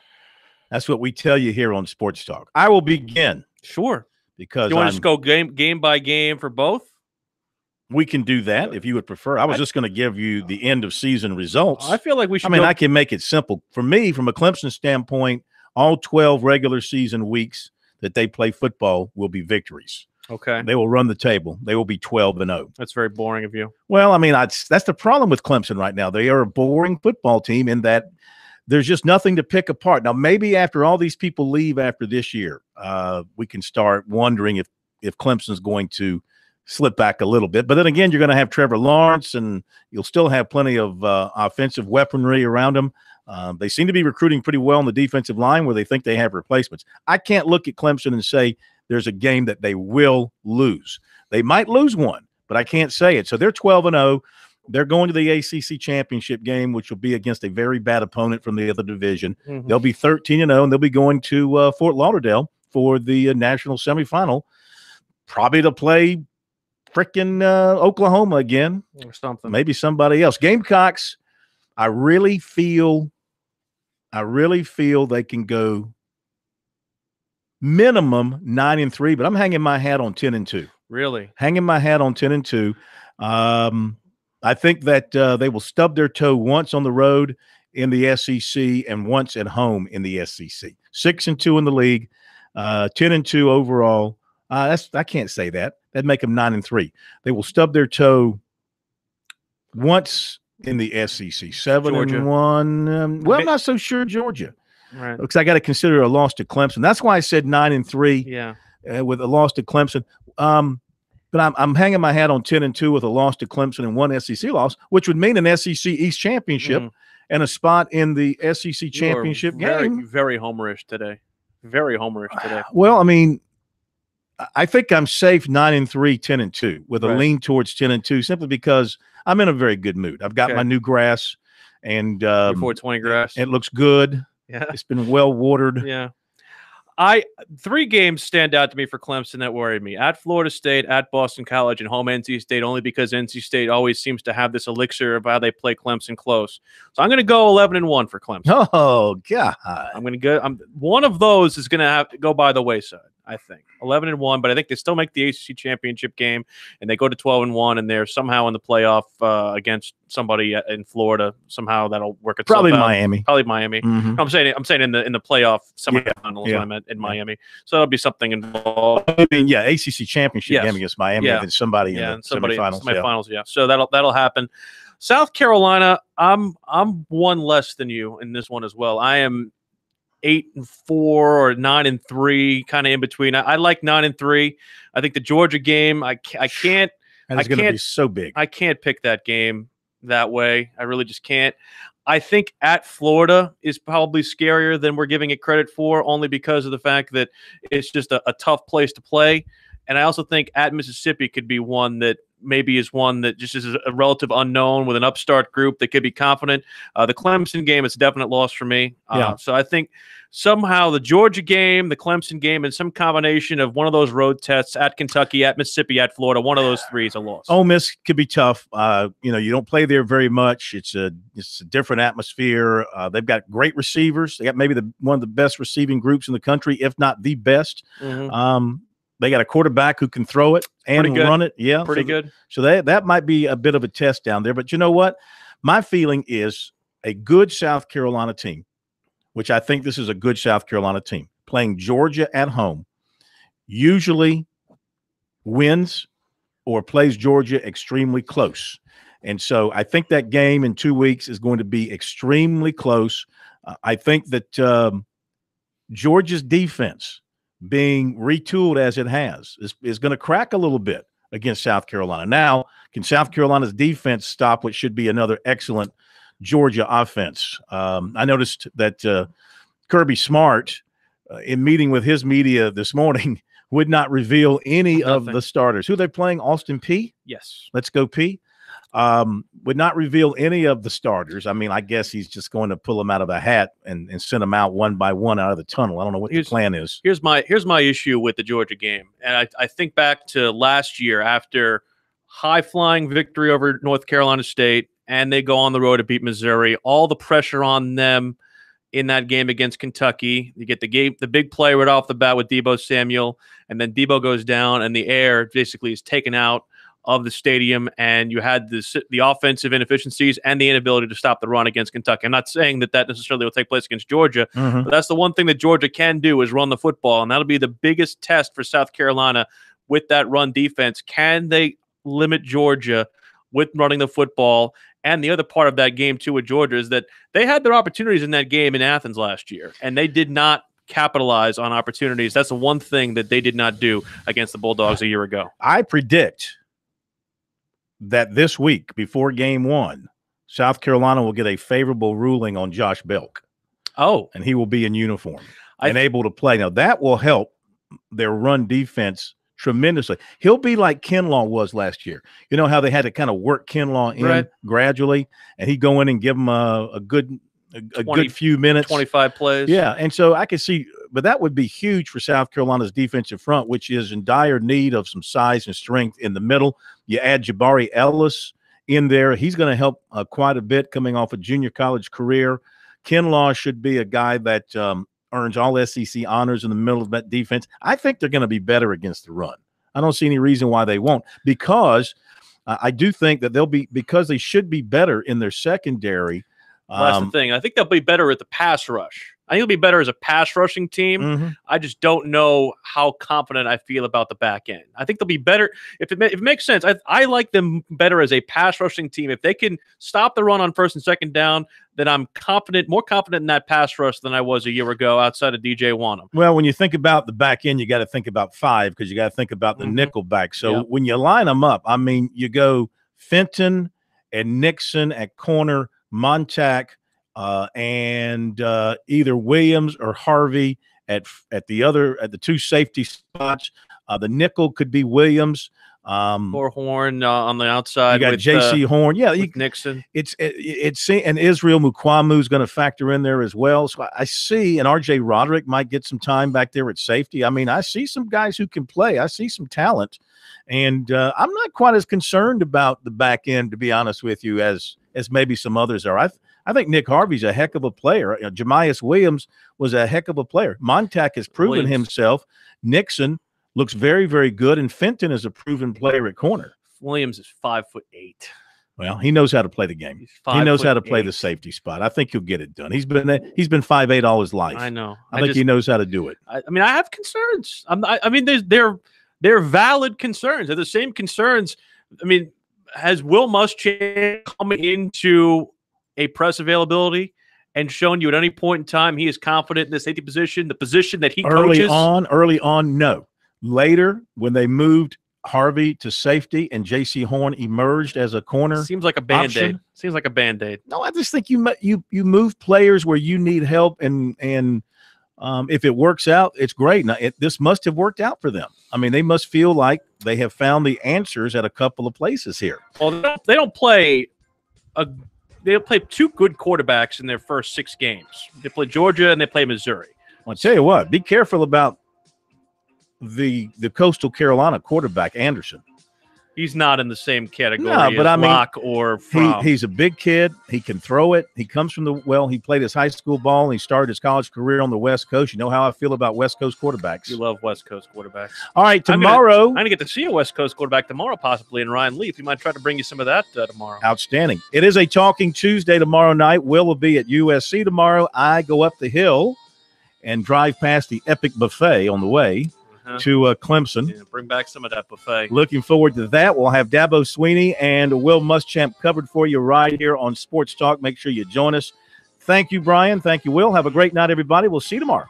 That's what we tell you here on Sports Talk. I will begin. Sure. Because you want to just go game by game for both? We can do that if you would prefer. I was just going to give you the end of season results. I feel like we should. I can make it simple. For me, from a Clemson standpoint, all 12 regular season weeks that they play football will be victories. Okay. They will run the table. They will be 12-0. That's very boring of you. Well, that's the problem with Clemson right now. They are a boring football team in that there's just nothing to pick apart. Now, maybe after all these people leave after this year, we can start wondering if Clemson's going to slip back a little bit. But then again, you're going to have Trevor Lawrence, and you'll still have plenty of offensive weaponry around them. They seem to be recruiting pretty well on the defensive line where they think they have replacements. I can't look at Clemson and say there's a game that they will lose. They might lose one, but I can't say it. So they're 12-0. They're going to the ACC championship game, which will be against a very bad opponent from the other division. Mm-hmm. They'll be 13-0, and they'll be going to Fort Lauderdale for the national semifinal, probably to play frickin' Oklahoma again, or something. Maybe somebody else. Gamecocks, I really feel they can go minimum 9-3, but I'm hanging my hat on 10-2. Really? Hanging my hat on 10-2. I think that they will stub their toe once on the road in the SEC and once at home in the SEC. 6-2 in the league, 10-2 overall. I can't say that. That'd make them 9-3. They will stub their toe once in the SEC. 7-1. Well, I'm not so sure Georgia. Right. Because I got to consider a loss to Clemson. That's why I said 9-3. Yeah. With a loss to Clemson. But I'm hanging my hat on 10-2 with a loss to Clemson and one SEC loss, which would mean an SEC East championship and a spot in the SEC championship game. Very homerish today. Very homerish today. Well, I think I'm safe 9-3, 10-2 with a lean towards 10-2 simply because I'm in a very good mood. I've got my new grass and 420 grass. It looks good. Yeah. It's been well watered. Yeah. 3 games stand out to me for Clemson that worried me. At Florida State, at Boston College, and home NC State, only because NC State always seems to have this elixir of how they play Clemson close. So I'm going to go 11-1 for Clemson. Oh, God. I'm going to go. One of those is going to have to go by the wayside, I think. 11-1, but I think they still make the ACC championship game, and they go to 12-1, and they're somehow in the playoff against somebody in Florida. Somehow that'll work itself Probably out. Miami. Probably Miami. Mm-hmm. I'm saying in the playoff semifinals. Yeah. I meant in Miami, so that'll be something involved. ACC championship game against Miami, and somebody in the semifinals. Semifinals, yeah. So that'll happen. South Carolina, I'm one less than you in this one as well. I am 8-4 or 9-3, kind of in between. I like 9-3. I think the Georgia game, I can't. And it's going to be so big. I can't pick that game that way. I really just can't. I think at Florida is probably scarier than we're giving it credit for, only because of the fact that it's just a tough place to play. And I also think at Mississippi could be one that maybe is one that just is a relative unknown with an upstart group that could be confident. The Clemson game is a definite loss for me. So I think somehow the Georgia game, the Clemson game, and some combination of one of those road tests at Kentucky, at Mississippi, at Florida, one of those 3 is a loss. Ole Miss could be tough. You don't play there very much. It's a different atmosphere. They've got great receivers. They got maybe one of the best receiving groups in the country, if not the best. Mm-hmm. They got a quarterback who can throw it and run it. Yeah. Pretty good. So that might be a bit of a test down there. But you know what? My feeling is a good South Carolina team, which I think this is a good South Carolina team, playing Georgia at home, usually wins or plays Georgia extremely close. And so I think that game in 2 weeks is going to be extremely close. I think that Georgia's defense, being retooled as it has, is going to crack a little bit against South Carolina. Now, can South Carolina's defense stop what should be another excellent Georgia offense? I noticed that Kirby Smart in meeting with his media this morning, would not reveal any of the starters. Who are they playing? Austin Peay? Yes. Let's go Peay. Would not reveal any of the starters. I mean, I guess he's just going to pull them out of a hat and send them out one by one out of the tunnel. I don't know what the plan is. Here's my issue with the Georgia game. And I think back to last year after high-flying victory over North Carolina State, and they go on the road to beat Missouri. All the pressure on them in that game against Kentucky. You get the big play right off the bat with Deebo Samuel, and then Deebo goes down, and the air basically is taken out of the stadium, and you had the offensive inefficiencies and the inability to stop the run against Kentucky. I'm not saying that necessarily will take place against Georgia, but that's the one thing that Georgia can do is run the football, and that'll be the biggest test for South Carolina with that run defense. Can they limit Georgia with running the football? And the other part of that game, too, with Georgia is that they had their opportunities in that game in Athens last year, and they did not capitalize on opportunities. That's the one thing that they did not do against the Bulldogs a year ago. I predict that this week, before game 1, South Carolina will get a favorable ruling on Josh Belk. Oh. And he will be in uniform and able to play. Now, that will help their run defense tremendously. He'll be like Kinlaw was last year. You know how they had to kind of work Kinlaw in gradually, and he'd go in and give him a good few minutes. 25 plays. Yeah, and so I could see, but that would be huge for South Carolina's defensive front, which is in dire need of some size and strength in the middle. You add Jabari Ellis in there. He's going to help quite a bit coming off a junior college career. Kinlaw should be a guy that earns all SEC honors in the middle of that defense. I think they're going to be better against the run. I don't see any reason why they won't, because I do think that because they should be better in their secondary. Well, that's the thing. I think they'll be better at the pass rush. I think they'll be better as a pass rushing team. I just don't know how confident I feel about the back end. I think they'll be better if it makes sense. I like them better as a pass rushing team. If they can stop the run on first and second down, then I'm more confident in that pass rush than I was a year ago outside of DJ Wanham. Well, when you think about the back end, you got to think about 5 because you got to think about the nickel back. So when you line them up, I mean, you go Fenton and Nixon at corner, Montague, and either Williams or Harvey at the 2 safety spots. The nickel could be Williams. Or Horn on the outside. You got with J.C. Horn. Yeah, Nixon. It's and Israel Mukwamu is going to factor in there as well. So I see, and R.J. Roderick might get some time back there at safety. I mean, I see some guys who can play. I see some talent, and I'm not quite as concerned about the back end, to be honest with you, as maybe some others are. I think Nick Harvey's a heck of a player. Jamias Williams was a heck of a player. Montague has proven himself. Nixon looks very, very good, and Fenton is a proven player at corner. Williams is 5'8". Well, he knows how to play the game. He knows how to play the safety spot. I think he'll get it done. He's been 5'8" all his life. I know. I think he knows how to do it. I mean, I have concerns. I mean, they're valid concerns. They're the same concerns. I mean, has Will Muschamp come into a press availability and shown you at any point in time he is confident in the safety position, the position that he coaches? Early on, no. Later, when they moved Harvey to safety and J.C. Horn emerged as a corner, seems like a Band-Aid. Seems like a Band-Aid. No, I just think you move players where you need help, and if it works out, it's great. Now, this must have worked out for them. I mean, they must feel like they have found the answers at a couple of places here. Well, they don't play They'll play 2 good quarterbacks in their first 6 games. They play Georgia and they play Missouri. Well, I'll tell you what, be careful about the Coastal Carolina quarterback, Anderson. He's not in the same category but as I mean, Locke or Fromm. He's a big kid. He can throw it. He comes from he played his high school ball, and he started his college career on the West Coast. You know how I feel about West Coast quarterbacks. You love West Coast quarterbacks. All right, tomorrow. I'm going to get to see a West Coast quarterback tomorrow, possibly, in Ryan Leaf. We might try to bring you some of that tomorrow. Outstanding. It is a Talking Tuesday tomorrow night. Will be at USC tomorrow. I go up the hill and drive past the Epic Buffet on the way to Clemson. Yeah, bring back some of that buffet. Looking forward to that. We'll have Dabo Sweeney and Will Muschamp covered for you right here on Sports Talk. Make sure you join us. Thank you, Brian. Thank you, Will. Have a great night, everybody. We'll see you tomorrow.